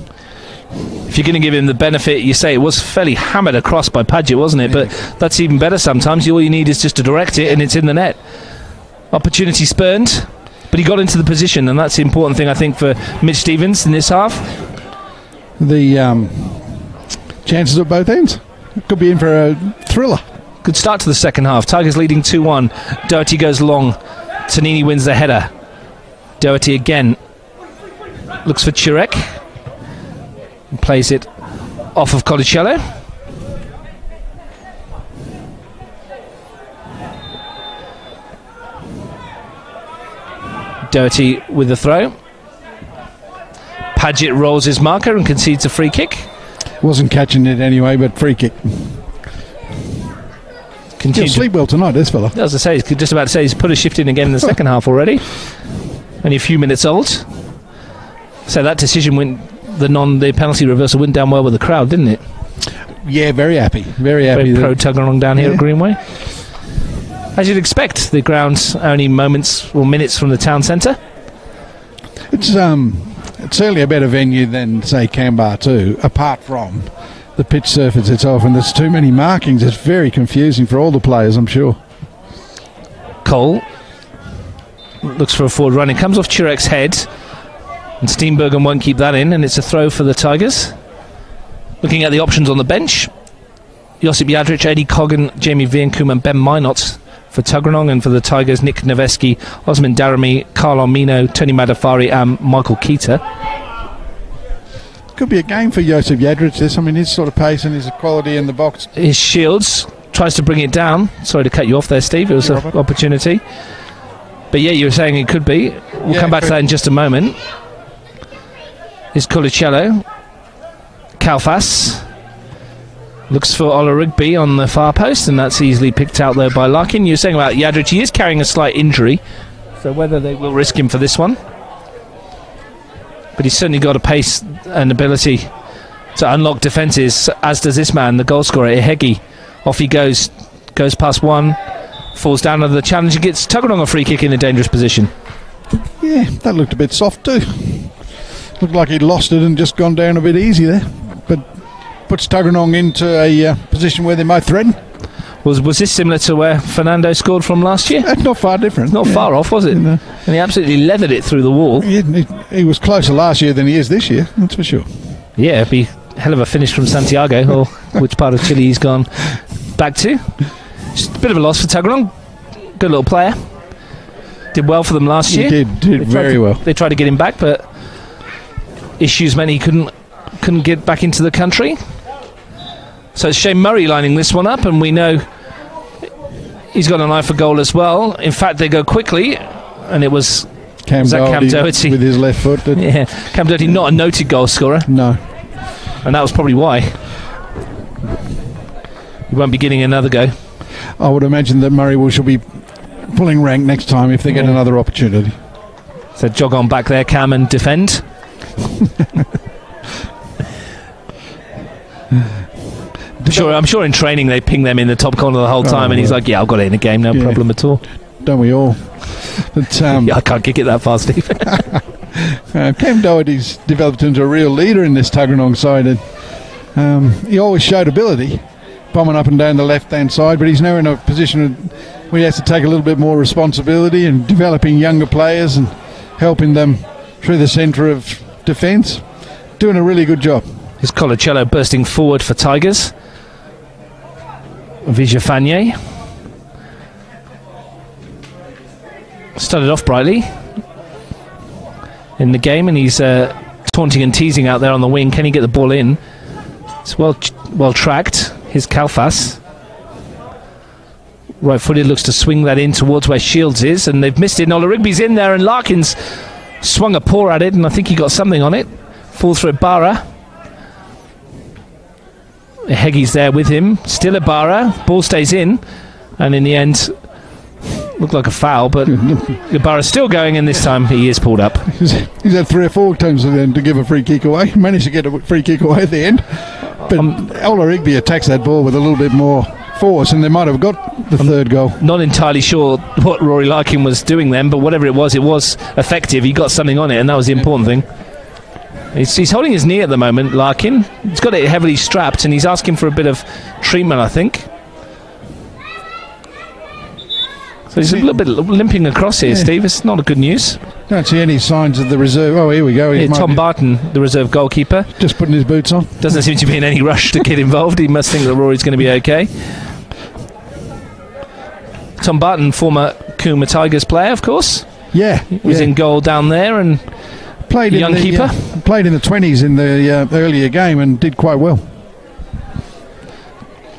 If you're going to give him the benefit, you say it was fairly hammered across by Paget, wasn't it? But that's even better sometimes. All you need is just to direct it, and it's in the net. Opportunity spurned, but he got into the position, and that's the important thing, I think, for Mitch Stevens in this half. The chances at both ends could be in for a thriller. Good start to the second half. Tigers leading 2-1. Doherty goes long. Tonini wins the header. Doherty again looks for Chirek and plays it off of Colicello. Doherty with the throw. Paget rolls his marker and concedes a free kick. Wasn't catching it anyway, but free kick. He'll sleep well tonight, this fella. As I say, he's just about to say he's put a shift in again in the second half already. Only a few minutes old. So that decision the penalty reversal went down well with the crowd, didn't it? Yeah, very happy. Very happy. Very pro Tuggeranong down here at Greenway. As you'd expect, the ground's only minutes from the town centre. It's certainly a better venue than, say, Canberra 2, apart from the pitch surface itself, and there's too many markings. It's very confusing for all the players, I'm sure. Cole looks for a forward run. It comes off Chirek's head, and Steenbergen won't keep that in, and it's a throw for the Tigers. Looking at the options on the bench, Josip Jadric, Eddie Coggan, Jamie Viankum and Ben Minot for Tuggeranong, and for the Tigers, Nick Noveski, Osman Daramy, Carl Armino, Tony Madafari and Michael Keita. Could be a game for Josip Jadric, this. I mean, his sort of pace and his quality in the box. His Shields tries to bring it down. Sorry to cut you off there, Steve. It was an opportunity. But yeah, you were saying it could be. We'll come back to that in just a moment. Is Colicello. Kalfas looks for Ola Rigby on the far post, and that's easily picked out there by Larkin. You were saying about Jadric, he is carrying a slight injury, so whether they will risk him for this one. But he's certainly got a pace and ability to unlock defences, as does this man, the goal scorer, Ihegi. Off he goes past one, falls down under the challenge and gets Tuggeranong a free kick in a dangerous position. Yeah, that looked a bit soft too. Looked like he'd lost it and just gone down a bit easy there. But puts Tuggeranong into a position where they might threaten. Was this similar to where Fernando scored from last year? That's not far different. Not far off, was it? And he absolutely leathered it through the wall. He was closer last year than he is this year, that's for sure. Yeah, it'd be a hell of a finish from Santiago, or which part of Chile he's gone back to. Just a bit of a loss for Tuggeranong. Good little player. Did well for them last year. He did very well. They tried to get him back, but issues meant he couldn't get back into the country. So it's Shane Murray lining this one up, and we know he's got an eye for goal as well. In fact, they go quickly, and it was Cam Doherty with his left foot. Yeah, Cam Doherty, not a noted goal scorer. No. And that was probably why. He won't be getting another go. I would imagine that Murray shall be pulling rank next time if they get another opportunity. So jog on back there, Cam, and defend. I'm sure in training they ping them in the top corner the whole time, and he's like, yeah, I've got it in a game, no problem at all. Don't we all? But, yeah, I can't kick it that far, Steve. Cam Doherty's developed into a real leader in this Tuggeranong side. And, he always showed ability, bombing up and down the left-hand side, but he's now in a position where he has to take a little bit more responsibility and developing younger players and helping them through the centre of defence. Doing a really good job. Here's Colacello bursting forward for Tigers. Vijafanye started off brightly in the game, and he's taunting and teasing out there on the wing. Can he get the ball in? It's well tracked. Here's Kalfas. Right-footed, looks to swing that in towards where Shields is, and they've missed it. Nola Rigby's in there, and Larkins swung a paw at it, and I think he got something on it. Falls for Ibarra. Heggie's there with him. Still Ibarra. Ball stays in, and in the end, looked like a foul, but Ibarra's still going, and this time he is pulled up. He's had 3 or 4 times then to give a free kick away. Managed to get a free kick away at the end. But Ola Rigby attacks that ball with a little bit more force, and they might have got the third goal. Not entirely sure what Rory Larkin was doing then, but whatever it was effective. He got something on it, and that was the important thing. He's holding his knee at the moment, Larkin. He's got it heavily strapped, and he's asking for a bit of treatment, I think. So he's a little bit limping across here, Steve. It's not a good news. Don't see any signs of the reserve. Oh, here we go. Yeah, Tom Barton, the reserve goalkeeper. Just putting his boots on. Doesn't seem to be in any rush to get involved. He must think that Rory's going to be okay. Tom Barton, former Coombe Tigers player, of course. Yeah. He was in goal down there, and played in young the, keeper. Played in the 20s in the earlier game and did quite well.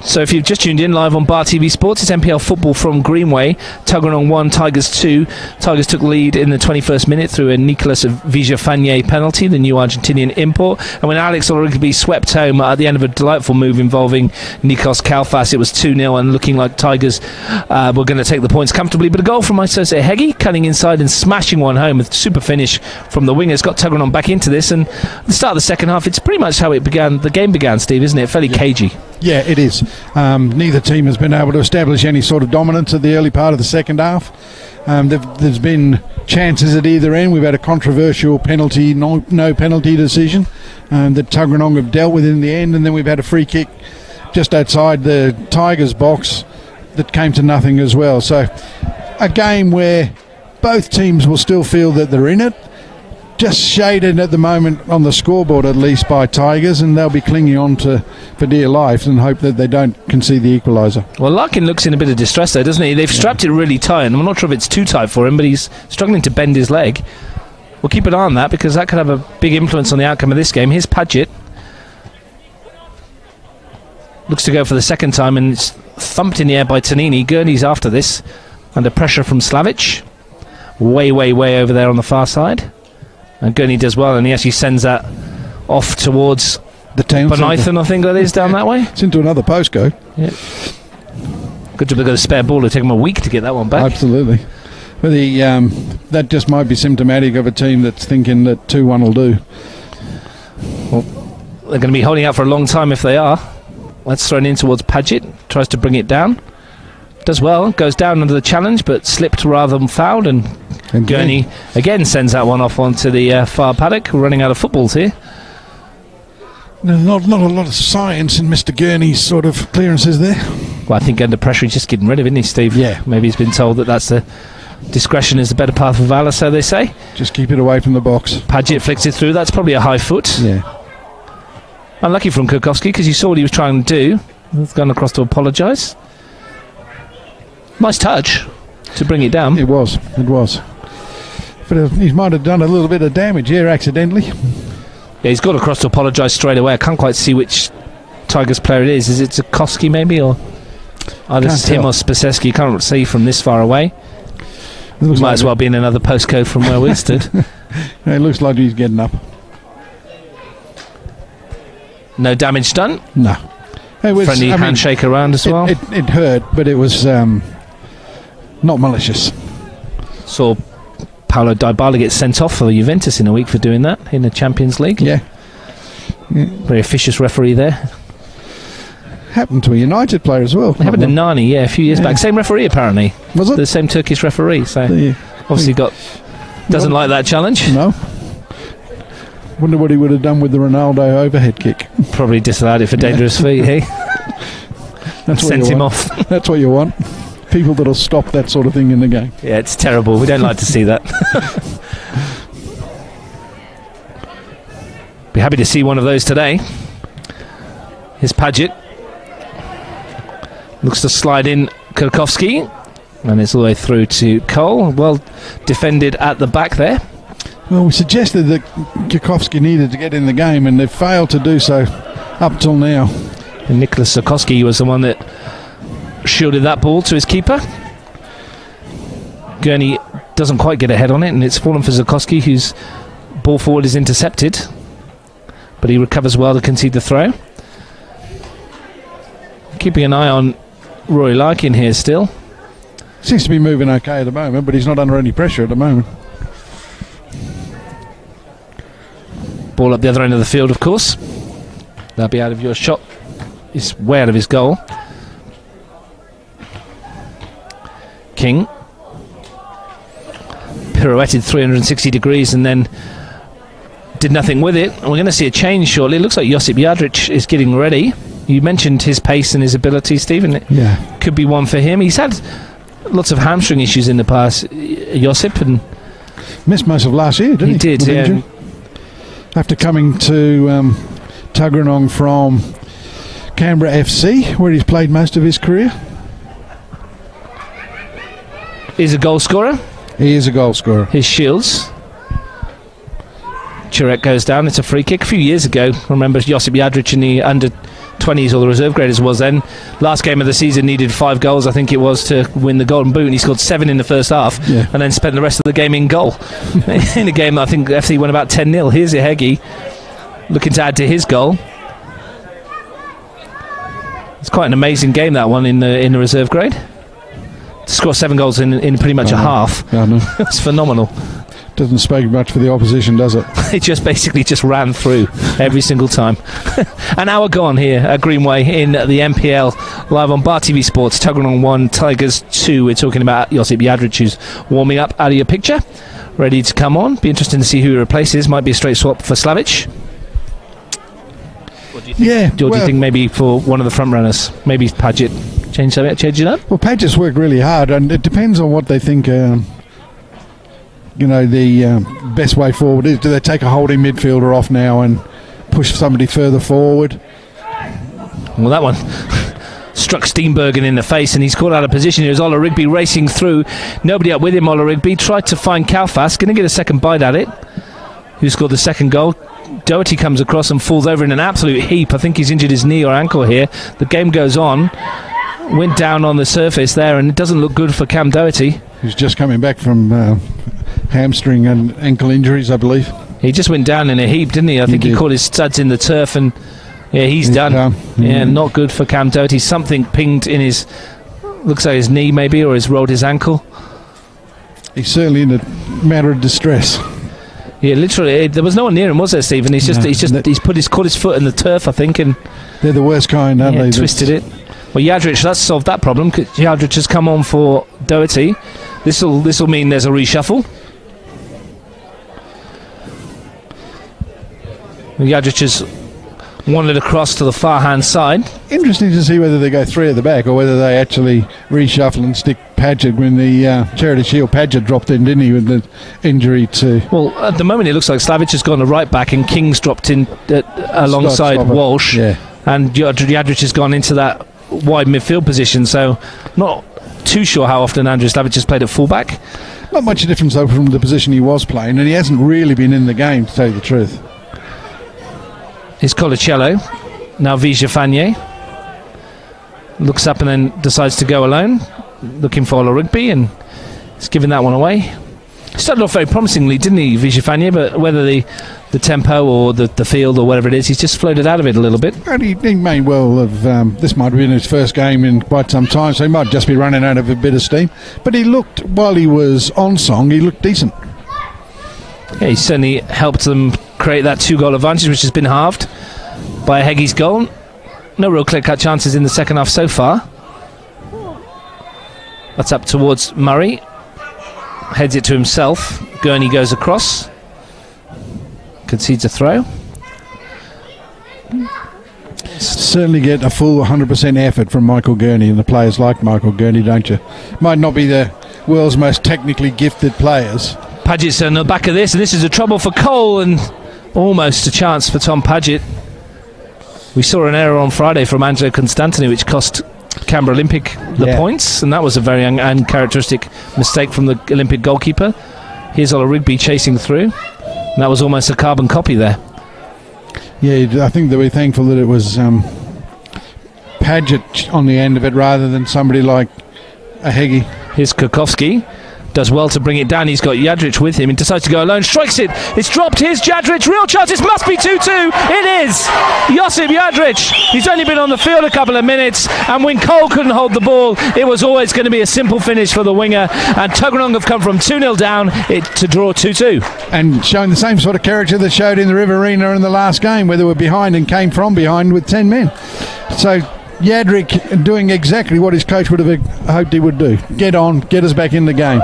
So if you've just tuned in live on Bar TV Sports, it's NPL football from Greenway. Tuggeranong 1, Tigers 2. Tigers took lead in the 21st minute through a Nicolas Vijafanye penalty, the new Argentinian import. And when Alex Origby swept home at the end of a delightful move involving Nikos Kalfas, it was 2-0 and looking like Tigers were going to take the points comfortably. But a goal from Isose Heggie, cutting inside and smashing one home with super finish from the wingers, got Tuggeranong back into this. And at the start of the second half, it's pretty much how it began. The game began, Steve, isn't it? Fairly cagey. Yeah, it is. Neither team has been able to establish any sort of dominance at the early part of the second half. There's been chances at either end. We've had a controversial penalty, no penalty decision that Tuggeranong have dealt with in the end, and then we've had a free kick just outside the Tigers box that came to nothing as well. So a game where both teams will still feel that they're in it. Just shaded at the moment on the scoreboard, at least, by Tigers, and they'll be clinging on to for dear life and hope that they don't concede the equaliser. Well, Larkin looks in a bit of distress there, doesn't he? They've strapped it really tight, and I'm not sure if it's too tight for him, but he's struggling to bend his leg. We'll keep an eye on that, because that could have a big influence on the outcome of this game. Here's Paget. Looks to go for the second time, and it's thumped in the air by Tonini. Gurney's after this, under pressure from Slavic. Way over there on the far side. And Gurney does well, and he actually sends that off towards the town Bonithan, I think that is, down that way. It's into another postcode. Yeah. Good job they've got a spare ball. It'll take them a week to get that one back. Absolutely. But that just might be symptomatic of a team that's thinking that 2-1 will do. Well, they're going to be holding out for a long time if they are. That's thrown in towards Paget. Tries to bring it down. Does well. Goes down under the challenge, but slipped rather than fouled, and Gurney again sends that one off onto the far paddock. We're running out of footballs here. There's not a lot of science in Mr. Gurney's sort of clearances there. Well, I think under pressure he's just getting rid of it, isn't he, Steve? Yeah. Maybe he's been told that that's the discretion is the better path of valour, so they say. Just keep it away from the box. Paget flicks it through. That's probably a high foot. Yeah. Unlucky from Kukowski, because you saw what he was trying to do. He's gone across to apologise. Nice touch to bring it down. It was. But he might have done a little bit of damage here accidentally. Yeah, he's got across to apologise straight away. I can't quite see which Tigers player it is. Is it Zukowski maybe, or either it's him or Spaseski? You can't see from this far away. Might like as well be in another postcode from where we stood. It looks like he's getting up. No damage done. No. It was, friendly handshake around as well. It hurt, but it was not malicious. Saw Paulo Dybala get sent off for Juventus in a week for doing that in the Champions League. Yeah. Very officious referee there. Happened to a United player as well. It happened to Nani, a few years back. Same referee apparently. Was it? The same Turkish referee. So obviously doesn't like that challenge. No. Wonder what he would have done with the Ronaldo overhead kick. Probably disallowed it for dangerous feet, hey? Sent him off. That's what you want. People that'll stop that sort of thing in the game. Yeah, it's terrible. We don't like to see that. Be happy to see one of those today. Here's Paget. Looks to slide in Kurkowski. And it's all the way through to Cole. Well defended at the back there. Well, we suggested that Kurkowski needed to get in the game, and they've failed to do so up till now. And Nicholas Sikorsky was the one that shielded that ball to his keeper. Gurney doesn't quite get a head on it, and it's fallen for Sikorsky, whose ball forward is intercepted. But he recovers well to concede the throw. Keeping an eye on Rory Larkin here still. Seems to be moving okay at the moment, but he's not under any pressure at the moment. Ball up the other end of the field, of course. That'll be out of your shot. He's way out of his goal. King pirouetted 360 degrees and then did nothing with it. We're going to see a change shortly. It looks like Josip Jadric is getting ready. You mentioned his pace and his ability, Stephen. Yeah. Could be one for him. He's had lots of hamstring issues in the past, Josip, and missed most of last year, didn't he? He did, yeah. After coming to Tuggeranong from Canberra FC, where he's played most of his career. He's a goal scorer. He is a goal scorer. His shields. Chirek goes down. It's a free kick. A few years ago, remember Josip Jadric in the under-20s or the reserve graders was then. Last game of the season needed 5 goals, I think it was, to win the Golden Boot, and he scored 7 in the first half, and then spent the rest of the game in goal. In a game I think FC won about 10-0. Here's Ihegi looking to add to his goal. It's quite an amazing game, that one, in the reserve grade. To score 7 goals in pretty much a half. That's phenomenal. Doesn't speak much for the opposition, does it? It just basically ran through every single time. An hour gone here at Greenway in the NPL, live on Bar TV Sports. Tuggeranong 1, Tigers 2. We're talking about Josip Jadric, who's warming up out of your picture, ready to come on. Be interesting to see who he replaces. Might be a straight swap for Slavic. What do you think? Yeah. Or do you think maybe for one of the front runners? Maybe Paget change it up? Well, Paget's worked really hard, and it depends on what they think. The best way forward is. Do they take a holding midfielder off now and push somebody further forward? Well, that one struck Steenbergen in the face, and he's caught out of position. Here's Ola Rigby racing through. Nobody up with him. Ola Rigby tried to find Kalfas. Going to get a second bite at it. Who scored the second goal? Doherty comes across and falls over in an absolute heap. I think he's injured his knee or ankle here. The game goes on. Went down on the surface there, and it doesn't look good for Cam Doherty, who's just coming back from hamstring and ankle injuries, I believe. He just went down in a heap, didn't he? I think he caught his studs in the turf, and he's done. Yeah, not good for Cam Doherty. Something pinged in his, looks like his knee maybe, or he's rolled his ankle. He's certainly in a matter of distress. Yeah, literally, there was no one near him, was there, Stephen? He's caught his foot in the turf, I think, and they're the worst kind, aren't they? Twisted it. Well, Jadric, that's solved that problem. Jadric has come on for Doherty. This will mean there's a reshuffle. Jadric has wandered across to the far hand side. Interesting to see whether they go 3 at the back or whether they actually reshuffle and stick Paget. When the Charity Shield, Paget dropped in, didn't he, with the injury to... Well, at the moment it looks like Slavic has gone to right back and King's dropped in alongside Walsh, and Jadric has gone into that wide midfield position, so not too sure how often Andrew Slavic has played at fullback. Not much difference though from the position he was playing, and he hasn't really been in the game, to tell you the truth. Here's Colacello. Now Vijafanye looks up and then decides to go alone, looking for Ola Rigby, and he's giving that one away. He started off very promisingly, didn't he, Vijafanye? But whether the tempo or the field or whatever it is, he's just floated out of it a little bit. And he may well have, this might have been his first game in quite some time, so he might just be running out of a bit of steam. But he looked, while he was on song, he looked decent. Yeah, he certainly helped them create that 2-goal advantage, which has been halved by Heggie's goal. No real clear-cut chances in the second half so far. That's up towards Murray. Heads it to himself. Gurney goes across. Concedes a throw. certainly get a full 100% effort from Michael Gurney, and the players like Michael Gurney, don't you? Might not be the world's most technically gifted players. Paget's on the back of this, and this is a trouble for Cole, and almost a chance for Tom Paget. We saw an error on Friday from Angelo Constantini which cost Canberra Olympic the points, and that was a very uncharacteristic mistake from the Olympic goalkeeper. Here's Ola Rigby chasing through, and that was almost a carbon copy there. Yeah, I think they were thankful that it was Paget on the end of it rather than somebody like a Heggie. Here's Kukowski. Does well to bring it down. He's got Jadric with him. He decides to go alone. Strikes it. It's dropped. Here's Jadric. Real chance. It must be 2-2. It is. Josip Jadric. He's only been on the field a couple of minutes, and when Cole couldn't hold the ball, it was always going to be a simple finish for the winger. And Tuggeranong have come from 2-0 down to draw 2-2. And showing the same sort of character they showed in the Riverina in the last game, where they were behind and came from behind with 10 men. So Jadric doing exactly what his coach would have hoped he would do. Get on, get us back in the game.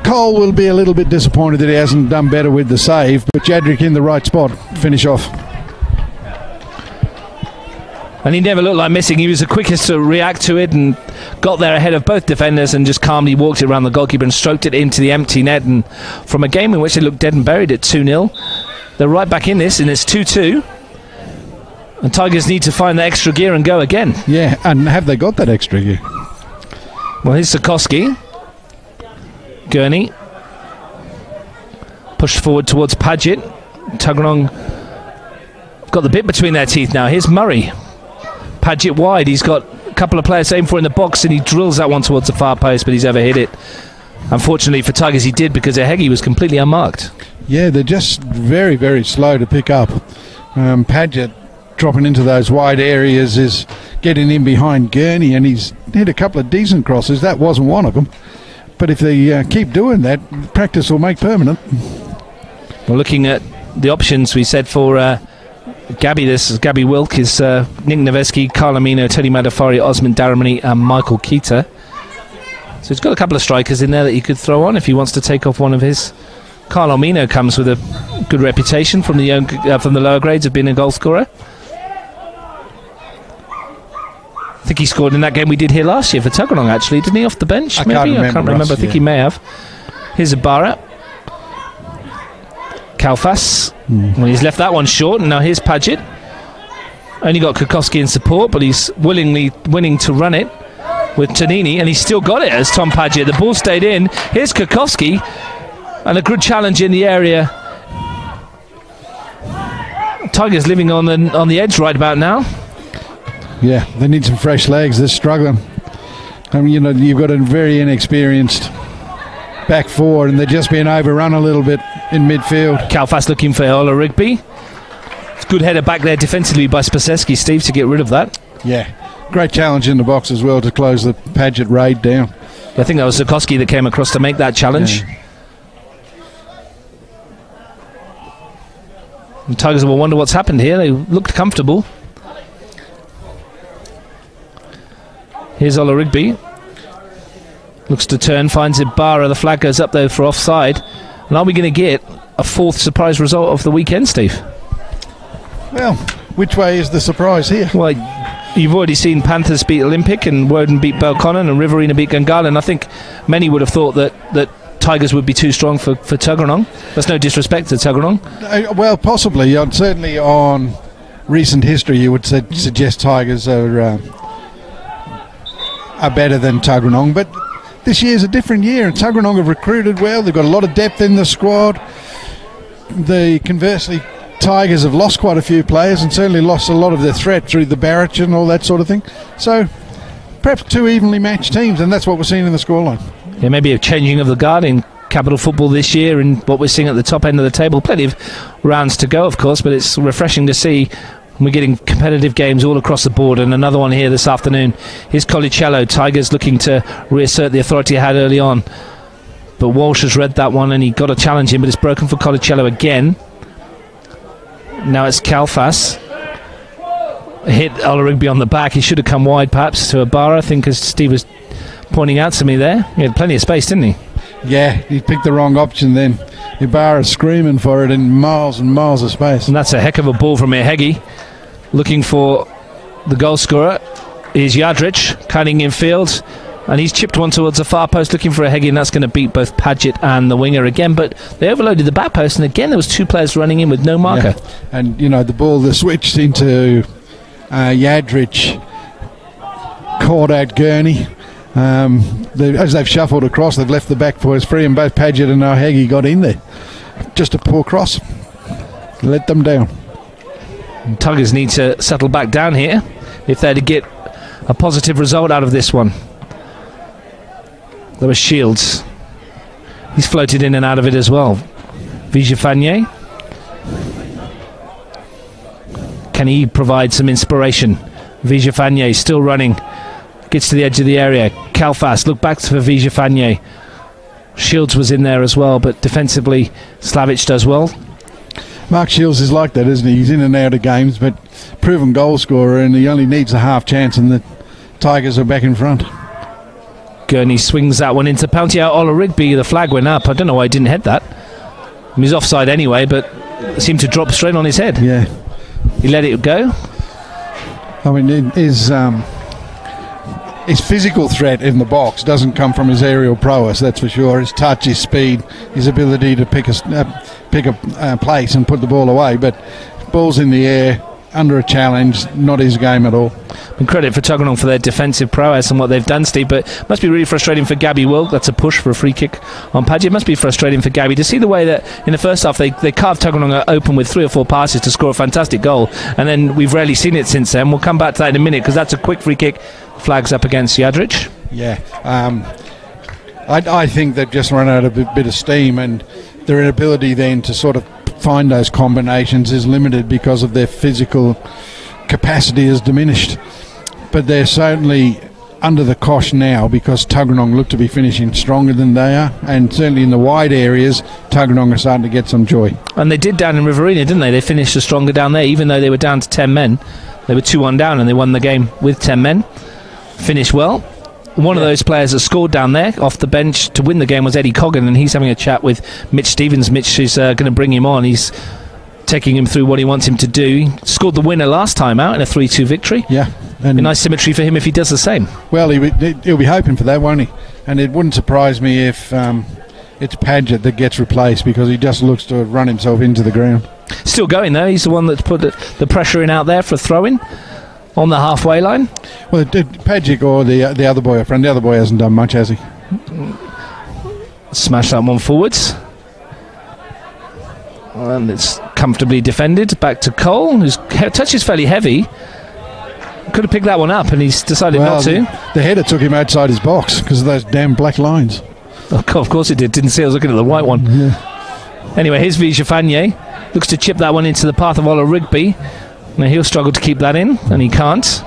Cole will be a little bit disappointed that he hasn't done better with the save, but Jadric in the right spot, finish off. And he never looked like missing. He was the quickest to react to it and got there ahead of both defenders and just calmly walked it around the goalkeeper and stroked it into the empty net. And from a game in which they looked dead and buried at 2-0, they're right back in this, and it's 2-2. And Tigers need to find the extra gear and go again. Yeah, and have they got that extra gear? Well, here's Sikorsky. Gurney. Pushed forward towards Paget. Tuggeranong got the bit between their teeth now. Here's Murray. Paget wide. He's got a couple of players aiming for in the box, and he drills that one towards the far post, but he's ever hit it. Unfortunately for Tigers, he did, because Heggie was completely unmarked. Yeah, they're just very, very slow to pick up. Paget dropping into those wide areas is getting in behind Gurney, and he's hit a couple of decent crosses. That wasn't one of them. But if they keep doing that, practice will make permanent. We're looking at the options we said for Gabby. This is Gabby Wilk, is Nick Noveski, Carl Amino, Tony Madafari, Osman Daramani and Michael Keita. So he's got a couple of strikers in there that he could throw on if he wants to take off one of his. Carl Amino comes with a good reputation from the lower grades of being a goal scorer. I think he scored in that game we did here last year for Tuggeranong, actually, didn't he, off the bench? I Can't remember. Russ, I think he may have. Here's Ibarra. Kalfas. Well, he's left that one short, and now here's Paget. Only got Kukowski in support, but he's willing to run it with Tonini, and he's still got it as Tom Paget. The ball stayed in. Here's Kukowski, and a good challenge in the area. Tigers living on the edge right about now. Yeah, they need some fresh legs. They're struggling. I mean, you've got a very inexperienced back four, and they're just being overrun a little bit in midfield. Kalfas looking for Ola Rigby. It's a good header back there defensively by Spaseski, Steve, to get rid of that. Yeah, great challenge in the box as well to close the Paget raid down. I think that was Sikorsky that came across to make that challenge. Yeah. And Tigers will wonder what's happened here. They looked comfortable. Here's Ola Rigby. Looks to turn, finds Ibarra. The flag goes up there for offside. And are we going to get a fourth surprise result of the weekend, Steve? Well, which way is the surprise here? Well, you've already seen Panthers beat Olympic and Woden beat Belconnen and Riverina beat Gungahlin. And I think many would have thought that Tigers would be too strong for Tuggeranong. There's no disrespect to Tuggeranong. Well, possibly. Certainly on recent history, you would suggest Tigers are better than Tuggeranong, but this year's a different year, and Tuggeranong have recruited well. They've got a lot of depth in the squad. Conversely, Tigers have lost quite a few players and certainly lost a lot of their threat through the Barrett and all that sort of thing. So perhaps two evenly matched teams, and that's what we're seeing in the scoreline. There may be a changing of the guard in capital football this year, and what we're seeing at the top end of the table. Plenty of rounds to go, of course, but it's refreshing to see. We're getting competitive games all across the board, and another one here this afternoon. Here's Colicello. Tigers looking to reassert the authority they had early on, but Walsh has read that one and he got a challenge in, but it's broken for Colicello again. Now it's Kalfas. Hit Ola Rigby on the back. He should have come wide perhaps to Ibarra, I think, as Steve was pointing out to me there. He had plenty of space, didn't he? Yeah, he picked the wrong option then. Ibarra screaming for it in miles and miles of space. And that's a heck of a ball from Heggie. looking for the goal scorer is Yadrich, cutting in field, and he's chipped one towards the far post looking for a Heggie, and that's going to beat both Paget and the winger again, but they overloaded the back post, and again there was two players running in with no marker. Yeah. And the ball, the switch into Yadrich caught out Gurney. As they've shuffled across, they've left the back boys free, and both Paget and O'Haggy got in there. Just a poor cross. Let them down. And Tuggers need to settle back down here if they're to get a positive result out of this one. There was Shields. He's floated in and out of it as well. Vigefanier. Can he provide some inspiration? Vigefanier still running. Gets to the edge of the area. Kalfas, look back for Vigefanier. Shields was in there as well, but defensively Slavic does well. Mark Shields is like that, isn't he? He's in and out of games, but proven goal scorer, and he only needs a half chance, and the Tigers are back in front. Gurney swings that one into Pountier Ola Rigby. The flag went up. I don't know why he didn't head that. He was offside anyway, but it seemed to drop straight on his head. Yeah. He let it go. I mean, his physical threat in the box doesn't come from his aerial prowess, that's for sure. His touch, his speed, his ability to pick a place and put the ball away. But balls in the air, under a challenge, not his game at all. And credit for Tuggeranong for their defensive prowess and what they've done, Steve, but it must be really frustrating for Gabby Wilk. That's a push for a free kick on Paget. It must be frustrating for Gabby to see the way that in the first half they carved Tuggeranong open with 3 or 4 passes to score a fantastic goal, and then we've rarely seen it since then. We'll come back to that in a minute because that's a quick free kick. Flags up against Yadrich. Yeah, I think they've just run out of a bit of steam, and their inability then to sort of find those combinations is limited because of their physical capacity is diminished. But they're certainly under the cosh now because Tuggeranong look to be finishing stronger than they are, and certainly in the wide areas Tuggeranong are starting to get some joy. And they did down in Riverina, didn't they? They finished stronger down there, even though they were down to 10 men. They were 2-1 down and they won the game with 10 men. Finished well. One of those players that scored down there off the bench to win the game was Eddie Coggan, and he's having a chat with Mitch Stevens. Mitch is going to bring him on. He's taking him through what he wants him to do. He scored the winner last time out in a 3-2 victory. Yeah. And a nice symmetry for him if he does the same. Well, he'll be hoping for that, won't he? And it wouldn't surprise me if it's Paget that gets replaced, because he just looks to run himself into the ground. Still going though. He's the one that's put the pressure in out there for a throw-in on the halfway line. Well, Paget or the other boy, a friend. The other boy hasn't done much, has he? Smash that one forwards. And it's comfortably defended. Back to Cole, whose touch is fairly heavy. Could have picked that one up, and he's decided not to. The header took him outside his box because of those damn black lines. Oh, of course it did. Didn't see. I was looking at the white one. Yeah. Anyway, here's Vigefanier. Looks to chip that one into the path of Ola Rigby. Now he'll struggle to keep that in, and he can't.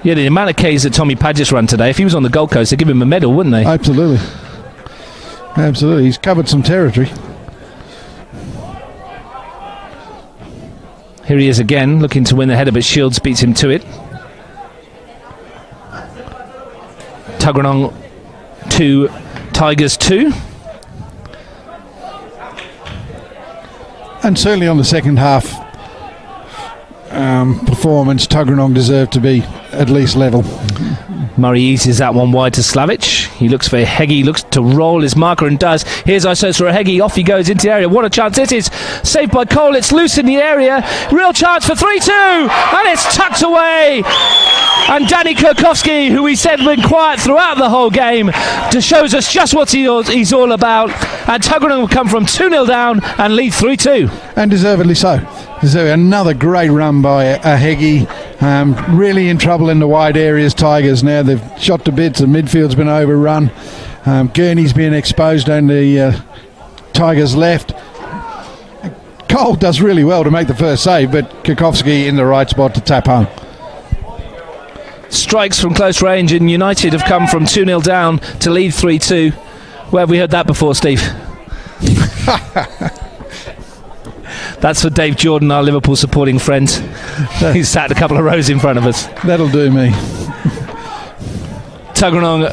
Yeah, the amount of Ks that Tommy Paget's run today, if he was on the Gold Coast, they'd give him a medal, wouldn't they? Absolutely. Absolutely. He's covered some territory. Here he is again, looking to win the header, but Shields beats him to it. Tuggeranong 2, Tigers 2. And certainly on the second half performance, Tuggeranong deserved to be at least level. Murray eases that one wide to Slavic. He looks for Heggie, looks to roll his marker and does. Here's Isos for Heggie. Off he goes into the area. What a chance this is. Saved by Cole. It's loose in the area. Real chance for 3-2. And it's tucked away. And Danny Kurkowski, who we said been quiet throughout the whole game, just shows us just what he's all about. And Tuggeranong will come from 2-0 down and lead 3-2. And deservedly so. Another great run by Heggie. Really in trouble in the wide areas, Tigers now. They've shot to bits. The midfield's been overrun. Gurney's being exposed on the Tigers left. Cole does really well to make the first save, but Kurkowski in the right spot to tap home. Strikes from close range, and United have come from 2-0 down to lead 3-2. Where have we heard that before, Steve? That's for Dave Jordan, our Liverpool supporting friend. He's sat a couple of rows in front of us. That'll do me. Tuggeranong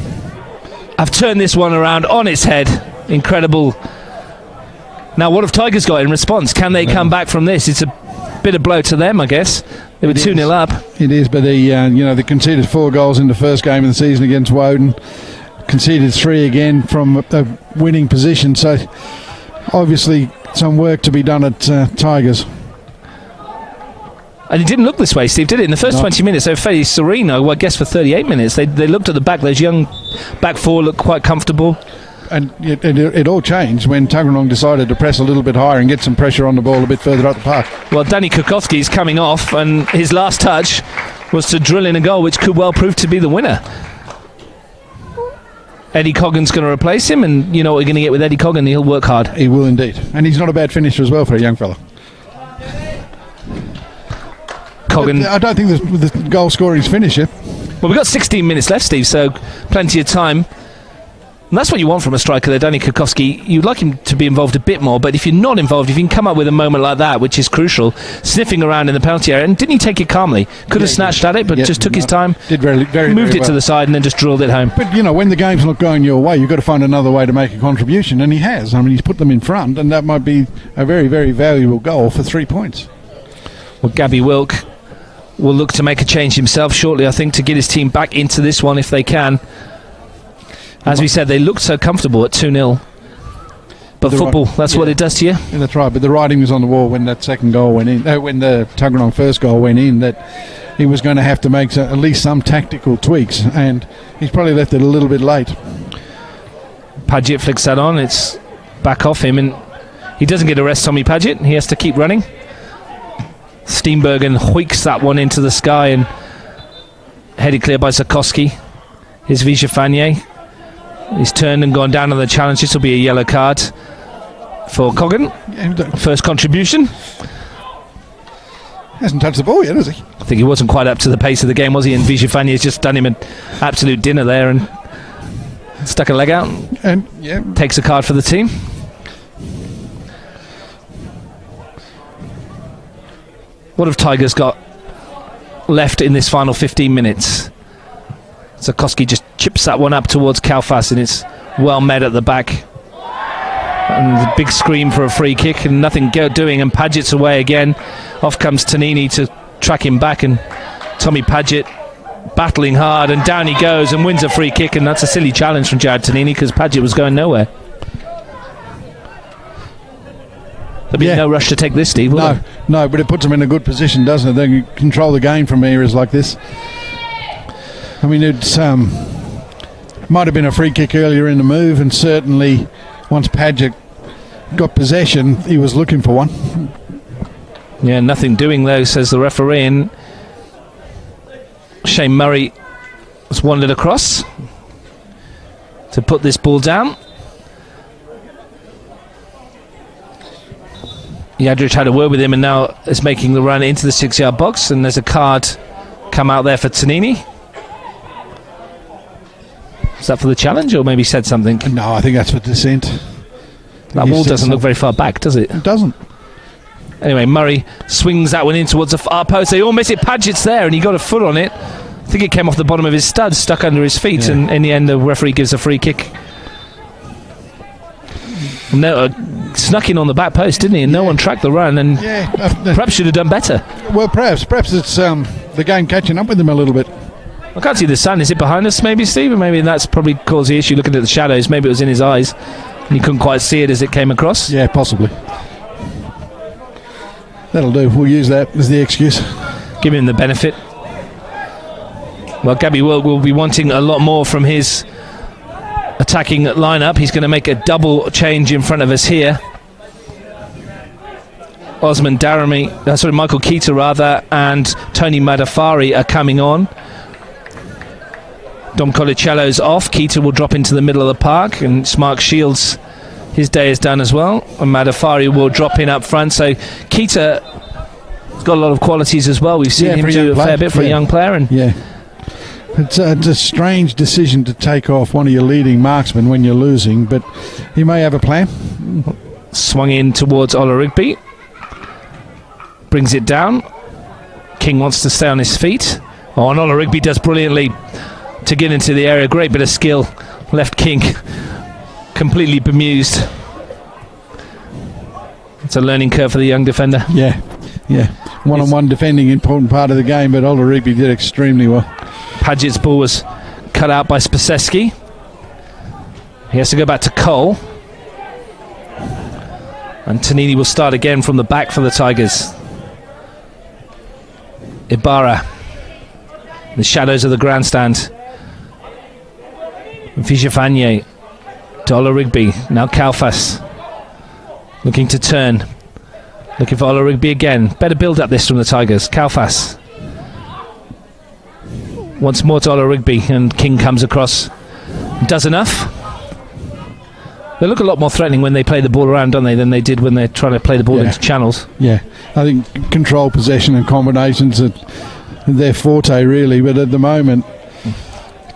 have turned this one around on its head. Incredible. Now, what have Tigers got in response? Can they come back from this? It's a Bit of blow to them, I guess. They were 2-0 up. It is, but they conceded 4 goals in the first game of the season against Woden. Conceded 3 again from a winning position. So obviously some work to be done at Tigers. And it didn't look this way, Steve, did it? In the first 20 minutes, they were fairly serene. I guess for 38 minutes. They looked at the back. Those young back four looked quite comfortable. And it all changed when Tuggeranong decided to press a little bit higher and get some pressure on the ball a bit further up the park. Well, Danny Kukowski's coming off, and his last touch was to drill in a goal, which could well prove to be the winner. Eddie Coggan's going to replace him, and you know what we're going to get with Eddie Coggan. He'll work hard. He will indeed. And he's not a bad finisher as well for a young fella. Coggan. I don't think the goal scoring's finished yet. Well, we've got 16 minutes left, Steve, so plenty of time. And that's what you want from a striker there, Danny Kukowski. You'd like him to be involved a bit more, but if you're not involved, if you can come up with a moment like that, which is crucial, sniffing around in the penalty area, and didn't he take it calmly? Could have snatched at it, but just took his time, did very moved it well to the side, and then just drilled it home. But, when the game's not going your way, you've got to find another way to make a contribution, and he has. I mean, he's put them in front, and that might be a very, very valuable goal for 3 points. Well, Gabby Wilk will look to make a change himself shortly, I think, to get his team back into this one if they can. As we said, they looked so comfortable at 2-0. But football, that's what it does to you. Yeah, that's right. But the writing was on the wall when that second goal went in. When the Tuggeranong first goal went in, that he was going to have to make at least some tactical tweaks. And he's probably left it a little bit late. Padgett flicks that on. It's back off him. And he doesn't get a rest, Tommy Padgett. He has to keep running. Steenbergen hoiks that one into the sky and headed clear by Zakowski. Here's Vijafanye. He's turned and gone down on the challenge. This will be a yellow card for Coggan. First contribution. Hasn't touched the ball yet, has he? I think he wasn't quite up to the pace of the game, was he? And Vijafanye's just done him an absolute dinner there and stuck a leg out. And takes a card for the team. What have Tigers got left in this final 15 minutes? Zakowski just chips that one up towards Kalfas, and it's well met at the back. And the big scream for a free kick, and nothing doing, and Padgett's away again. Off comes Tanini to track him back, and Tommy Padgett battling hard, and down he goes and wins a free kick, and that's a silly challenge from Jared Tanini because Padgett was going nowhere. There'll be no rush to take this, Steve, will there? No, but it puts them in a good position, doesn't it? They can control the game from areas like this. I mean, it's might have been a free kick earlier in the move, and certainly once Padgett got possession, he was looking for one. Yeah, nothing doing though, says the referee, and Shane Murray has wandered across to put this ball down. Yadrich had a word with him and now is making the run into the 6-yard box, and there's a card come out there for Tanini. Is that for the challenge, or maybe said something? No, I think that's for dissent. That ball doesn't look very far back, does it? It doesn't. Anyway, Murray swings that one in towards the far post. They all miss it. Padgett's there, and he got a foot on it. I think it came off the bottom of his studs, stuck under his feet, and in the end the referee gives a free kick. No, snuck in on the back post, didn't he? And no one tracked the run, and perhaps should have done better. Well, perhaps it's the game catching up with him a little bit. I can't see the sun. Is it behind us, maybe, Steve? Or maybe that's probably caused the issue looking at the shadows. Maybe it was in his eyes and he couldn't quite see it as it came across. Yeah, possibly. That'll do. We'll use that as the excuse. Give him the benefit. Well, Gabby will be wanting a lot more from his attacking lineup. He's going to make a double change in front of us here. Osman Daramy, Michael Keita rather, and Tony Madafari are coming on. Dom Colicello's off. Keita will drop into the middle of the park, and Mark Shields, his day is done as well, and Madafari will drop in up front. So Keita has got a lot of qualities as well. We've seen him do a fair bit for a young player, and it's a strange decision to take off one of your leading marksmen when you're losing, but he may have a plan. Swung in towards Ola Rigby, brings it down. King wants to stay on his feet. And Ola Rigby does brilliantly to get into the area. Great bit of skill. Left King completely bemused. It's a learning curve for the young defender. Yeah. one-on-one defending, important part of the game, but Olorigby did extremely well. Paget's ball was cut out by Spaseski. He has to go back to Cole. And Tonini will start again from the back for the Tigers. Ibarra. The shadows of the grandstand. Vijafanye to Olorigby. Now Kalfas. Looking to turn. Looking for Olorigby again. Better build up this from the Tigers. Kalfas. Once more to Olorigby, and King comes across. Does enough. They look a lot more threatening when they play the ball around, don't they, than they did when they're trying to play the ball into channels. Yeah, I think control, possession and combinations are their forte, really. But at the moment,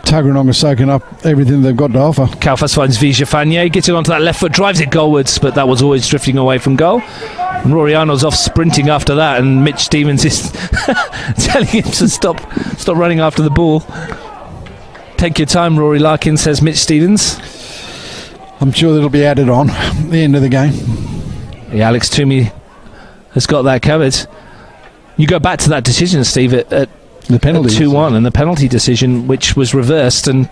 Tuggeranong are soaking up everything they've got to offer. Kalfas finds Vijafanye, gets it onto that left foot, drives it goalwards, but that was always drifting away from goal. And Rory Arnold's off sprinting after that, and Mitch Stevens is telling him to stop running after the ball. Take your time, Rory Larkin, says Mitch Stevens. I'm sure that'll be added on at the end of the game. Yeah, Alex Toomey has got that covered. You go back to that decision, Steve, at the penalty 2-1, and the penalty decision, which was reversed, and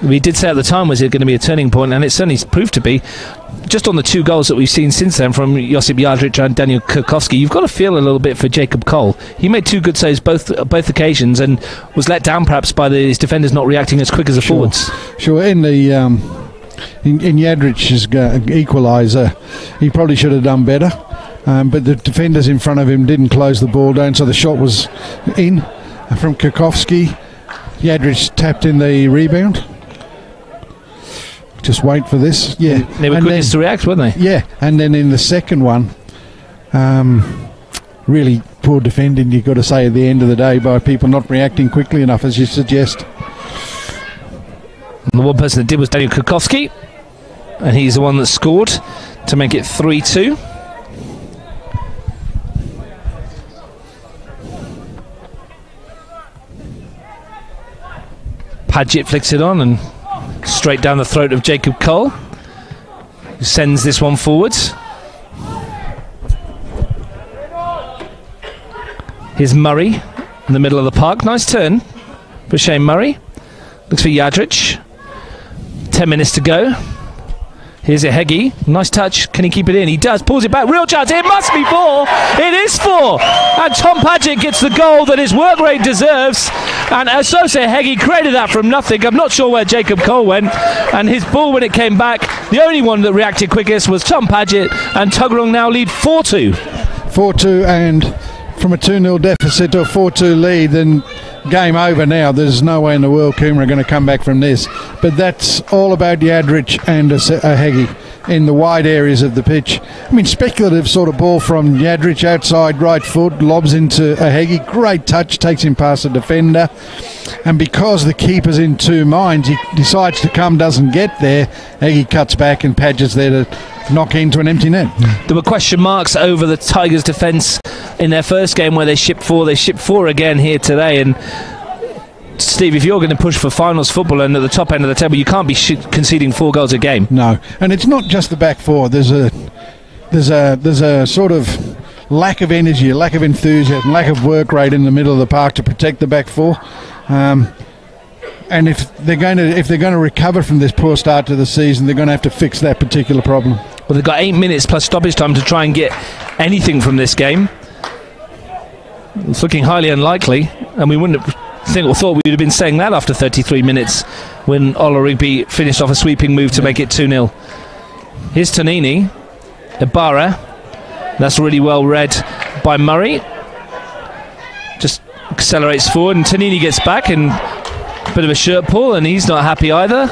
we did say at the time, was it going to be a turning point, and it certainly proved to be. Just on the 2 goals that we've seen since then from Josip Jadric and Daniel Kurkowski, you've got to feel a little bit for Jacob Cole. He made 2 good saves both occasions, and was let down perhaps by his defenders not reacting as quick as the forwards. Sure, in the in Jadric's equaliser, he probably should have done better, but the defenders in front of him didn't close the ball down, so the shot was in from Kurkowski. Jadric tapped in the rebound. Just wait for this. Yeah, they were quickest to react, weren't they? Yeah, and then in the second one, really poor defending, you've got to say, at the end of the day, by people not reacting quickly enough, as you suggest. And the one person that did was Daniel Kurkowski, and he's the one that scored to make it 3-2. Paget flicks it on and straight down the throat of Jacob Cole, who sends this one forwards. Here's Murray in the middle of the park. Nice turn for Shane Murray. Looks for Jadric. 10 minutes to go. Here's a Heggie. Nice touch. Can he keep it in? He does. Pulls it back. Real chance. It must be 4. It is 4. And Tom Paget gets the goal that his work rate deserves. And Asose Heggie created that from nothing. I'm not sure where Jacob Cole went. And his ball, when it came back, the only one that reacted quickest was Tom Paget. And Tuggeranong now lead 4-2. 4-2, and from a 2-0 deficit to a 4-2 lead, then game over now. There's no way in the world Coomera are going to come back from this. But that's all about Jadric and a Heggie in the wide areas of the pitch. I mean, speculative sort of ball from Jadric outside right foot, lobs into a Heggie. Great touch, takes him past the defender. And because the keeper's in 2 minds, he decides to come, doesn't get there. Heggie cuts back, and Paget's there to knock into an empty net. There were question marks over the Tigers' defence in their first game where they shipped 4. They shipped 4 again here today. And Steve, if you're going to push for finals football and at the top end of the table, you can't be conceding 4 goals a game. No, and it's not just the back 4. There's a sort of lack of energy, a lack of enthusiasm, lack of work rate in the middle of the park to protect the back 4. And if they're going to recover from this poor start to the season, they're going to have to fix that particular problem. Well, they've got 8 minutes plus stoppage time to try and get anything from this game. It's looking highly unlikely, and we wouldn't have thought we'd have been saying that after 33 minutes when Olorigby finished off a sweeping move to make it 2-0. Here's Tonini. Ibarra. That's really well read by Murray. Just accelerates forward, and Tonini gets back, and a bit of a shirt pull, and he's not happy either.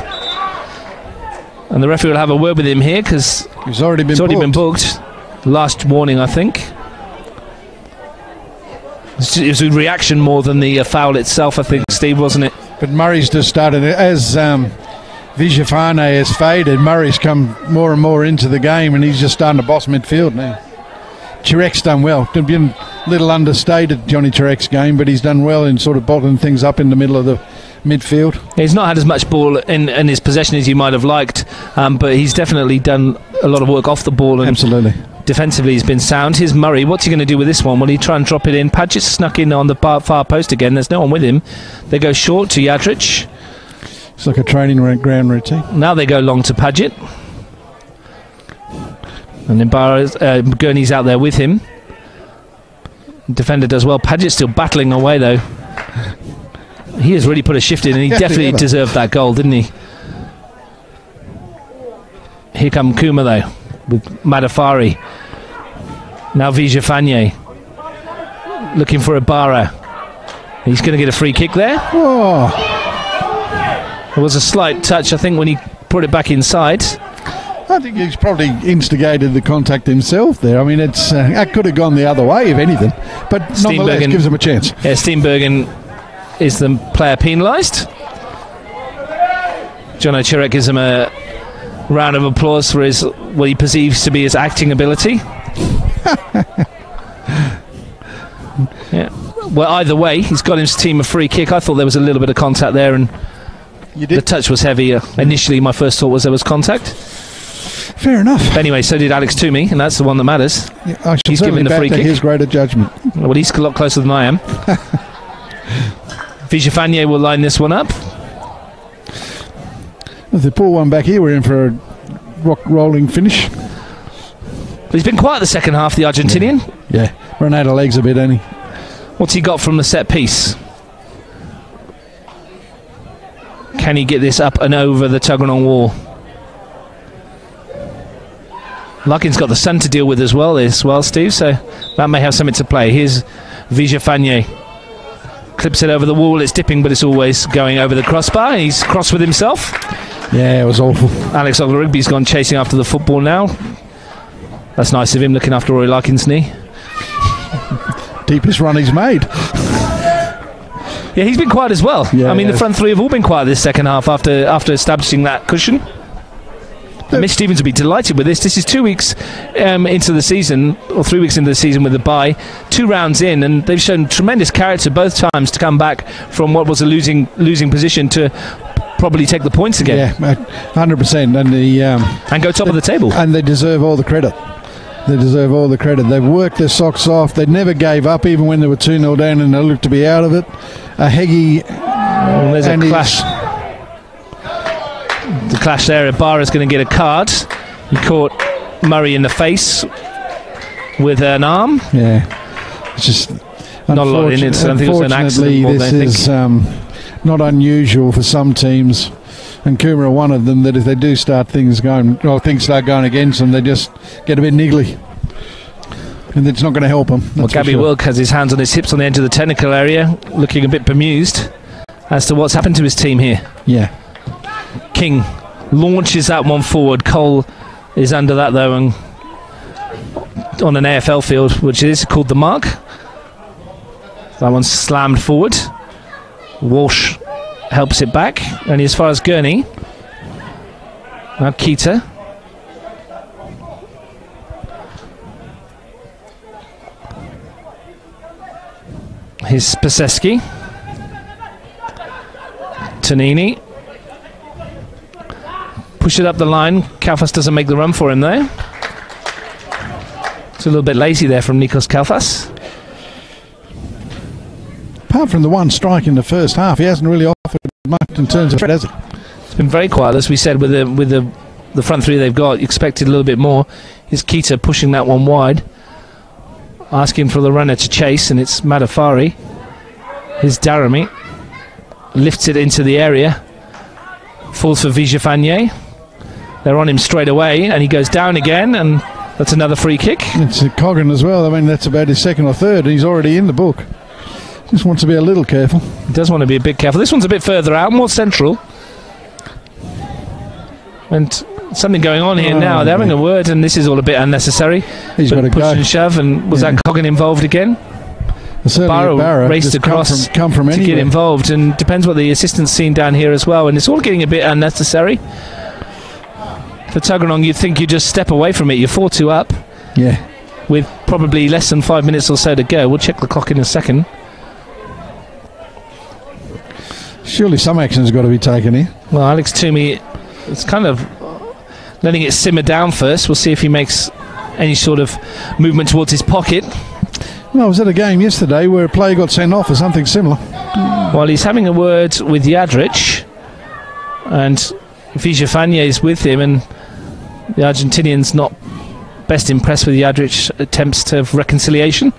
And the referee will have a word with him here because he's already been booked. Last warning, I think. It was a reaction more than the foul itself, I think, Steve, wasn't it? But Murray's just started. As Vijafane has faded, Murray's come more and more into the game, and he's just starting to boss midfield now. Chirek's done well. It's been a little understated, Johnny Chirek's game, but he's done well in sort of bottling things up in the middle of the midfield. He's not had as much ball in his possession as you might have liked, but he's definitely done a lot of work off the ball. And absolutely. defensively he's been sound. Here's Murray. What's he going to do with this one? Will he try and drop it in? Padgett snuck in on the far post again. There's no one with him. They go short to Jadrich. It's like a training ground routine. Now they go long to Padgett. And then Gurney's out there with him. Defender does well. Padgett's still battling away though. He has really put a shift in, and he definitely deserved that goal, didn't he? Here come Kuma though, with Madafari. Now Vijafanye looking for Ibarra. He's going to get a free kick there. Oh. There was a slight touch, I think, when he put it back inside. I think he's probably instigated the contact himself there. I mean, it's that could have gone the other way, if anything. But nonetheless, gives him a chance. Yeah, Steenbergen is the player penalised. John O'Chirek gives him a round of applause for his what he perceives to be his acting ability. Yeah. Well, either way, he's got his team a free kick. I thought there was a little bit of contact there, and the touch was heavier. Initially, my first thought was there was contact. Fair enough. But anyway, so did Alex Toomey, and that's the one that matters. Yeah, he's given the free kick. His greater judgment. Well, he's a lot closer than I am. Vijafanye will line this one up. If they pull one back here, we're in for a rock rolling finish. But he's been quiet the second half, the Argentinian. Yeah, run out of legs a bit, ain't he? What's he got from the set piece? Can he get this up and over the Tuggeranong wall? Larkin's got the sun to deal with as well, Steve, so that may have something to play. Here's Vijafanye. Clips it over the wall, it's dipping, but it's always going over the crossbar. He's cross with himself. Yeah, it was awful. Alex Oglerigby's gone chasing after the football now. That's nice of him, looking after Roy Larkin's knee. Deepest run he's made. Yeah, he's been quiet as well. Yeah, I mean, the front three have all been quiet this second half after establishing that cushion. Mitch Stevens will be delighted with this. This is 2 weeks into the season, or 3 weeks into the season with the bye, 2 rounds in, and they've shown tremendous character both times to come back from what was a losing position to probably take the points again. Yeah, 100%. And go top of the table. And they deserve all the credit. They deserve all the credit. They've worked their socks off. They never gave up, even when they were 2-0 down and they looked to be out of it. Heggie. Well, there's a clash. The clash there. Ibarra's going to get a card. He caught Murray in the face with an arm. Yeah. It's just not a lot in it. So I think it was an accident. This is not unusual for some teams. And Kuma are one of them that if they do start things start going against them, they just get a bit niggly. And it's not going to help them. Well, Gabby Wilk has his hands on his hips on the edge of the technical area, looking a bit bemused as to what's happened to his team here. Yeah. King launches that one forward. Cole is under that though, and on an AFL field, which is called the Mark. That one's slammed forward. Walsh helps it back, and as far as Gurney, now Keita. Here's Paseski. Tonini. Push it up the line. Kalfas doesn't make the run for him there. It's a little bit lazy there from Nikos Kalfas. Apart from the one strike in the first half, he hasn't really offered much in terms of threat, has he? It's been very quiet, as we said, with the front three they've got. You expected a little bit more. Here's Keita pushing that one wide, asking for the runner to chase, and it's Madafari. Here's Daramy. Lifts it into the area. Falls for Vijafanye. They're on him straight away, and he goes down again, and that's another free kick. It's a Coggan as well. I mean, that's about his second or third, and he's already in the book. Just wants to be a little careful. He does want to be a bit careful. This one's a bit further out, more central. And something going on here now. They're having a word, and this is all a bit unnecessary. He's got to push go. And shove, and was that Coggan involved again? Barrow raced across come from to get involved, and depends what the assistant's seen down here as well, and it's all getting a bit unnecessary. For Tuggeranong, you'd think you just step away from it. You're 4-2 up. Yeah. With probably less than 5 minutes or so to go. We'll check the clock in a second. Surely some action's got to be taken here. Well, Alex Toomey is kind of letting it simmer down first. We'll see if he makes any sort of movement towards his pocket. Well, I was at a game yesterday where a player got sent off or something similar. Well, he's having a word with Jadric, and Vijafanye is with him, and the Argentinian's not best impressed with Jadric's attempts of reconciliation.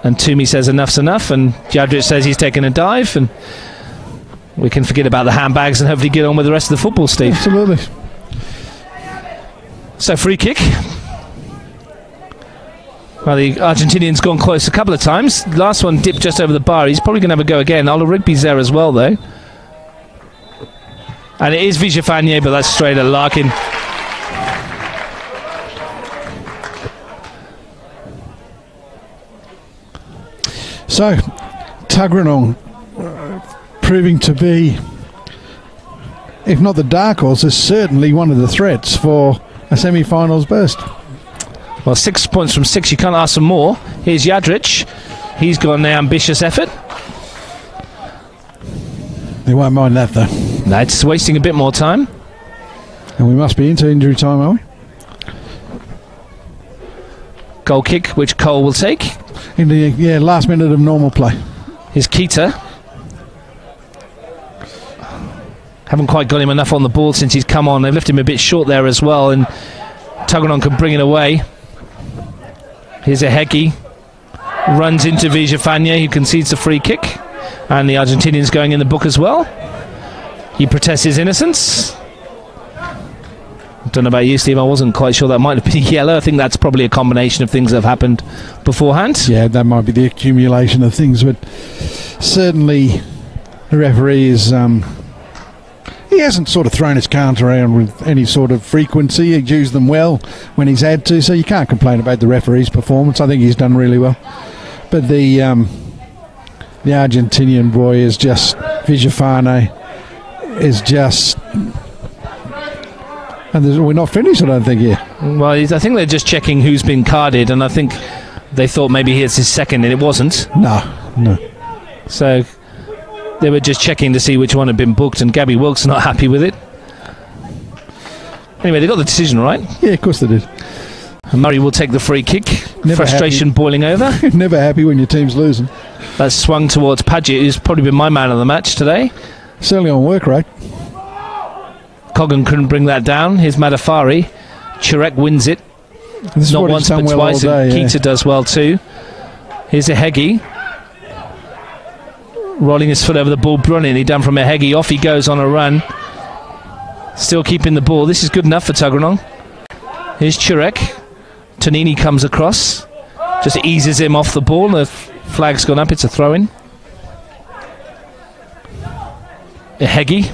And Toomey says enough's enough, and Jadric says he's taken a dive, and we can forget about the handbags and hopefully get on with the rest of the football, Steve. Absolutely. So free kick. Well, the Argentinian's gone close a couple of times. Last one dipped just over the bar. He's probably going to have a go again. Ola Rigby's there as well, though. And it is Vijafanye, but that's straight at Larkin. So, Tuggeranong proving to be, if not the dark horse, is certainly one of the threats for a semi-finals burst. Well, 6 points from 6. You can't ask for more. Here's Jadric. He's got an ambitious effort. They won't mind that, though. No, it's wasting a bit more time. And we must be into injury time, are we? Goal kick, which Cole will take. In the last minute of normal play. Here's Keita. Haven't quite got him enough on the ball since he's come on. They've left him a bit short there as well, and Tuggeranong can bring it away. Here's a Hegi. Runs into Vijafanye, who concedes the free kick. And the Argentinian's going in the book as well. He protests his innocence. I don't know about you, Steve. I wasn't quite sure that might have been yellow. I think that's probably a combination of things that have happened beforehand. Yeah, that might be the accumulation of things, but certainly the referee is... he hasn't sort of thrown his cards around with any sort of frequency. He's used them well when he's had to, so you can't complain about the referee's performance. I think he's done really well. But the Argentinian boy is just... Vijafanye is just... And we're not finished, I don't think, here. Well, I think they're just checking who's been carded, and I think they thought maybe here's his second, and it wasn't. No. So they were just checking to see which one had been booked, and Gabby Wilkes not happy with it. Anyway, they got the decision right. Yeah, of course they did. And Murray will take the free kick. Never Frustration happy. Boiling over. Never happy when your team's losing. That's swung towards Paget, who's probably been my man of the match today. Certainly on work rate. Coggan couldn't bring that down. Here's Madafari. Chirek wins it. Not once but twice. And Keita does well too. Here's a Hegi. Rolling his foot over the ball brilliantly done from a Hegi. Off he goes on a run. Still keeping the ball. This is good enough for Tuggeranong. Here's Chirek. Tonini comes across. Just eases him off the ball. The flag's gone up. It's a throw-in. A Hegi.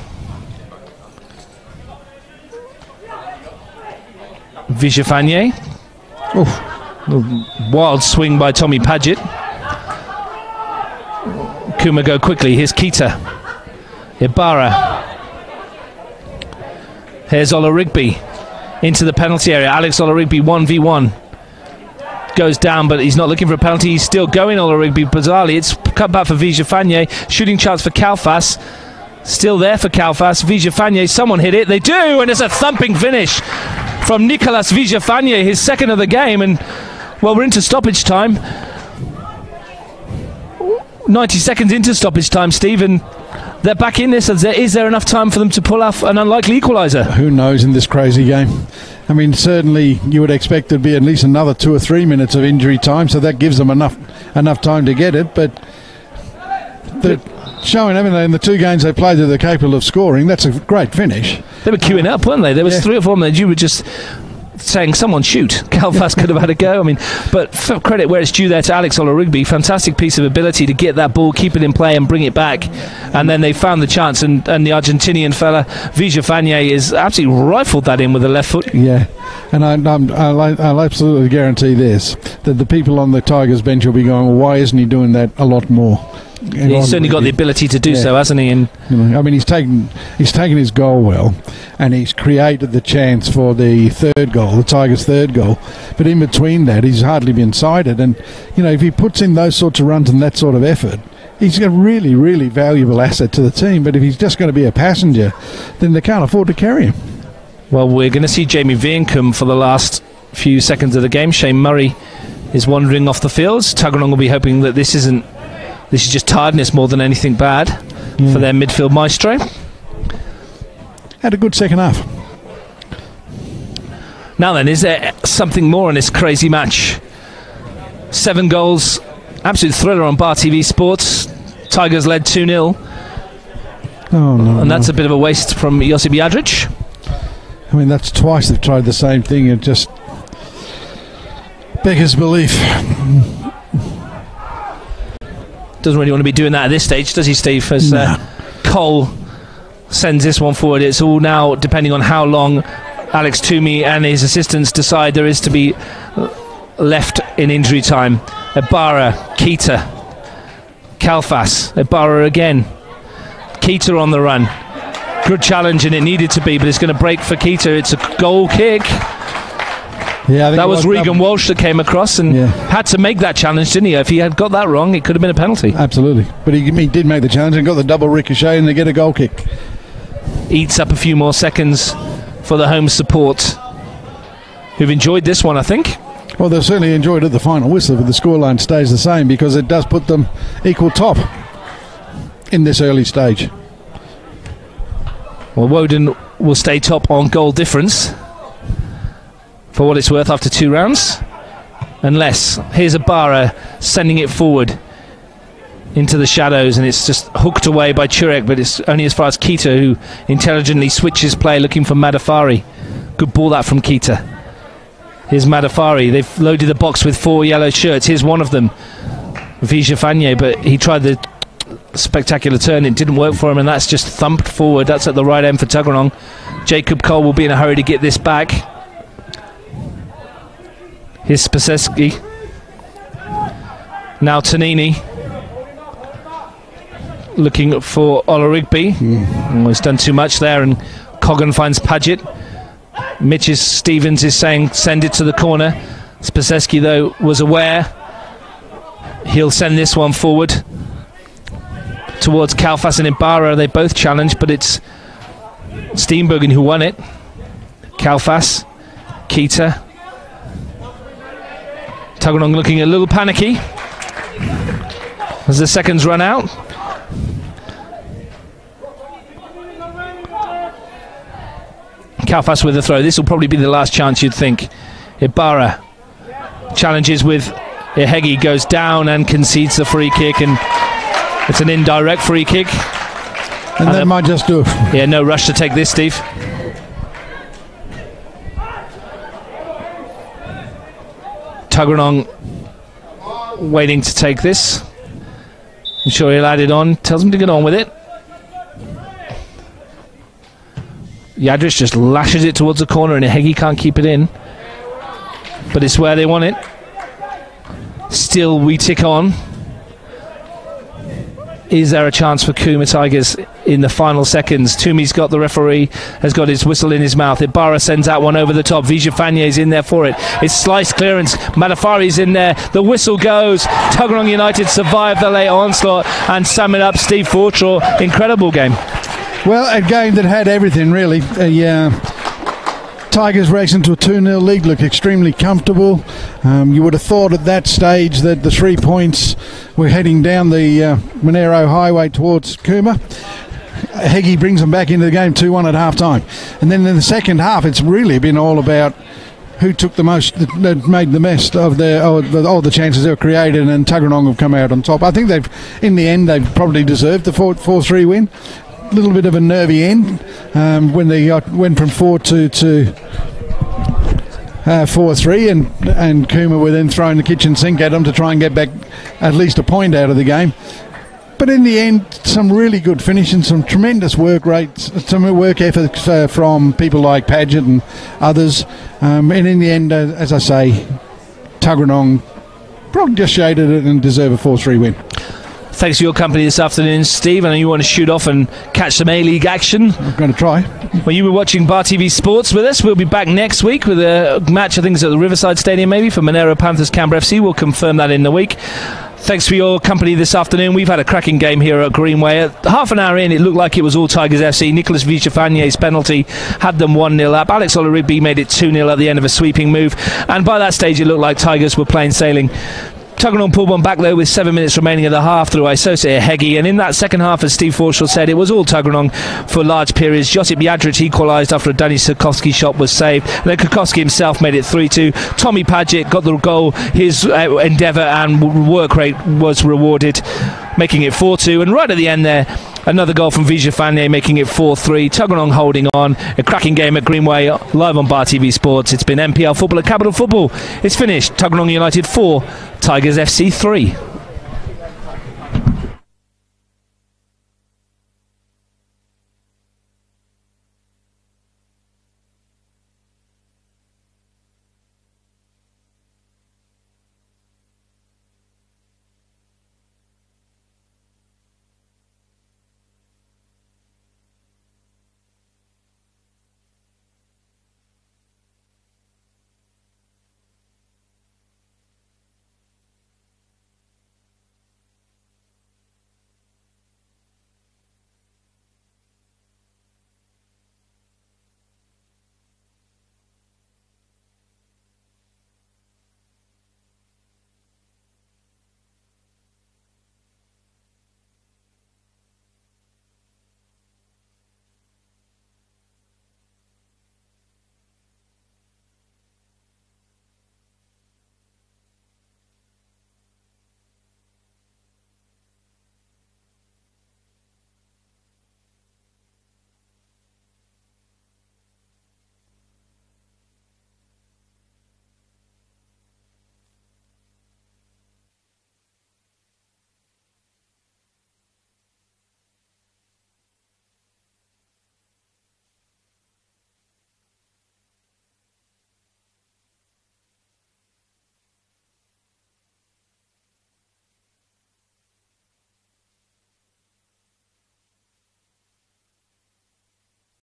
Vijafanye. Wild swing by Tommy Paget. Kuma go quickly. Here's Keita. Ibarra. Here's Ola Rigby into the penalty area. Alex Ola Rigby 1v1. Goes down, but he's not looking for a penalty. He's still going, Ola Rigby. Bizarrely, it's cut back for Vijafanye. Shooting chance for Kalfas. Still there for Kalfas. Vijafanye, someone hit it. They do, and it's a thumping finish from Nicolas Vijafanye, his second of the game. And, well, we're into stoppage time. 90 seconds into stoppage time, Steve, and they're back in this. Is there enough time for them to pull off an unlikely equaliser? Who knows in this crazy game? I mean, certainly you would expect there'd be at least another 2 or 3 minutes of injury time, so that gives them enough time to get it. But they're showing, haven't they, in the 2 games they played that they're capable of scoring. That's a great finish. They were queuing up, weren't they? There was 3 or 4 of them that you were just saying, someone shoot. Kalfas could have had a go. I mean, but for credit where it's due there to Alex Ola Rigby, fantastic piece of ability to get that ball, keep it in play and bring it back. And then they found the chance, and the Argentinian fella, Vijafanye, is absolutely rifled that in with the left foot. Yeah, and I'll absolutely guarantee this, that the people on the Tigers bench will be going, well, why isn't he doing that a lot more? He's certainly got the ability to do so, hasn't he? And I mean, he's taken his goal well, and he's created the chance for the third goal, the Tigers' third goal. But in between that, he's hardly been sighted. And if he puts in those sorts of runs and that sort of effort, he's a really, really valuable asset to the team. But if he's just going to be a passenger, then they can't afford to carry him. Well, we're going to see Jamie Viancombe for the last few seconds of the game. Shane Murray is wandering off the field. Tuggeranong will be hoping that this is just tiredness more than anything bad for their midfield maestro. Had a good second half. Now then, is there something more in this crazy match? 7 goals, absolute thriller on Bar TV Sports. Tigers led 2-0. Oh, no. And that's a bit of a waste from Josip Jadric. I mean, that's twice they've tried the same thing. It just beggars belief. Doesn't really want to be doing that at this stage, does he, Steve? As Cole sends this one forward. It's all now depending on how long Alex Toomey and his assistants decide there is to be left in injury time. Ibarra, Keita, Kalfas, Ibarra again. Keita on the run. Good challenge, and it needed to be, but it's going to break for Keita. It's a goal kick. Yeah, I think that was Regan Walsh that came across and had to make that challenge, didn't he? If he had got that wrong, it could have been a penalty. Absolutely. But he did make the challenge and got the double ricochet, and they get a goal kick. Eats up a few more seconds for the home support, who've enjoyed this one, I think. Well, they've certainly enjoyed it. The final whistle, but the scoreline stays the same because it does put them equal top in this early stage. Well, Woden will stay top on goal difference for what it's worth after 2 rounds. Unless, here's Ibarra sending it forward into the shadows, and it's just hooked away by Churek, but it's only as far as Keita, who intelligently switches play looking for Madafari. Good ball that from Keita. Here's Madafari. They've loaded the box with 4 yellow shirts. Here's one of them, Vija Fanye, but he tried the spectacular turn. It didn't work for him, and that's just thumped forward. That's at the right end for Tuggeranong. Jacob Cole will be in a hurry to get this back. Here's Spaseski. Now Tanini looking for Olarigby. He's done too much there, and Coggan finds Paget. Stevens is saying send it to the corner. Spaseski, though, was aware. He'll send this one forward towards Kalfas and Ibarra. They both challenge, but it's Steenbergen who won it. Kalfas, Keita. Tuggeranong looking a little panicky as the seconds run out. Kalfas with a throw. This will probably be the last chance, you'd think. Ibarra challenges with Ihegi, goes down and concedes the free kick, and it's an indirect free kick. And that might just do it. Yeah, no rush to take this, Steve. Tuggeranong waiting to take this. I'm sure he'll add it on. Tells him to get on with it. Jadric just lashes it towards the corner, and Ihegi can't keep it in. But it's where they want it. Still, we tick on. Is there a chance for Cooma Tigers in the final seconds? Toomey's got the referee, has got his whistle in his mouth. Ibarra sends out one over the top. Vija Fanye's in there for it. It's sliced clearance. Madafari's in there. The whistle goes. Tuggeranong United survive the late onslaught and sum it up. Steve Fortraw, incredible game. Well, a game that had everything, really. Tigers racing to a 2-0 lead, look extremely comfortable. You would have thought at that stage that the 3 points were heading down the Monero Highway towards Cooma. Heggie brings them back into the game 2-1 at half time. And then in the second half, it's really been all about who took the most, that made the best of all the chances they were created, and Tuggeranong have come out on top. I think in the end, they've probably deserved the 4-3 win. A little bit of a nervy end when they went from 4-2 to 4-3, and Cooma were then throwing the kitchen sink at them to try and get back at least a point out of the game. But in the end, some really good finishing, some tremendous work rates, some work efforts from people like Paget and others. And in the end, as I say, Tuggeranong probably just shaded it and deserve a 4-3 win. Thanks for your company this afternoon, Steve. I know you want to shoot off and catch some A-League action. I'm going to try. Well, you were watching Bar TV Sports with us. We'll be back next week with a match, I think it's at the Riverside Stadium maybe, for Monero Panthers Canberra FC. We'll confirm that in the week. Thanks for your company this afternoon. We've had a cracking game here at Greenway. Half an hour in, it looked like it was all Tigers FC. Nicholas Vichafagne's penalty had them 1-0 up. Alex Olorigbe made it 2-0 at the end of a sweeping move. And by that stage, it looked like Tigers were plain sailing. Tuggeranong pulled one back though with 7 minutes remaining of the half through Isose Hegi, and in that second half, as Steve Forshall said, it was all Tuggeranong for large periods. Josip Jadric equalised after a Danny Sikorsky shot was saved, and then Kokoski himself made it 3-2. Tommy Padgett got the goal. His endeavour and work rate was rewarded, making it 4-2, and right at the end there, another goal from Vichafagné, making it 4-3. Tuggeranong holding on. A cracking game at Greenway, live on Bar TV Sports. It's been NPL football at Capital Football. It's finished. Tuggeranong United 4, Tigers FC 3.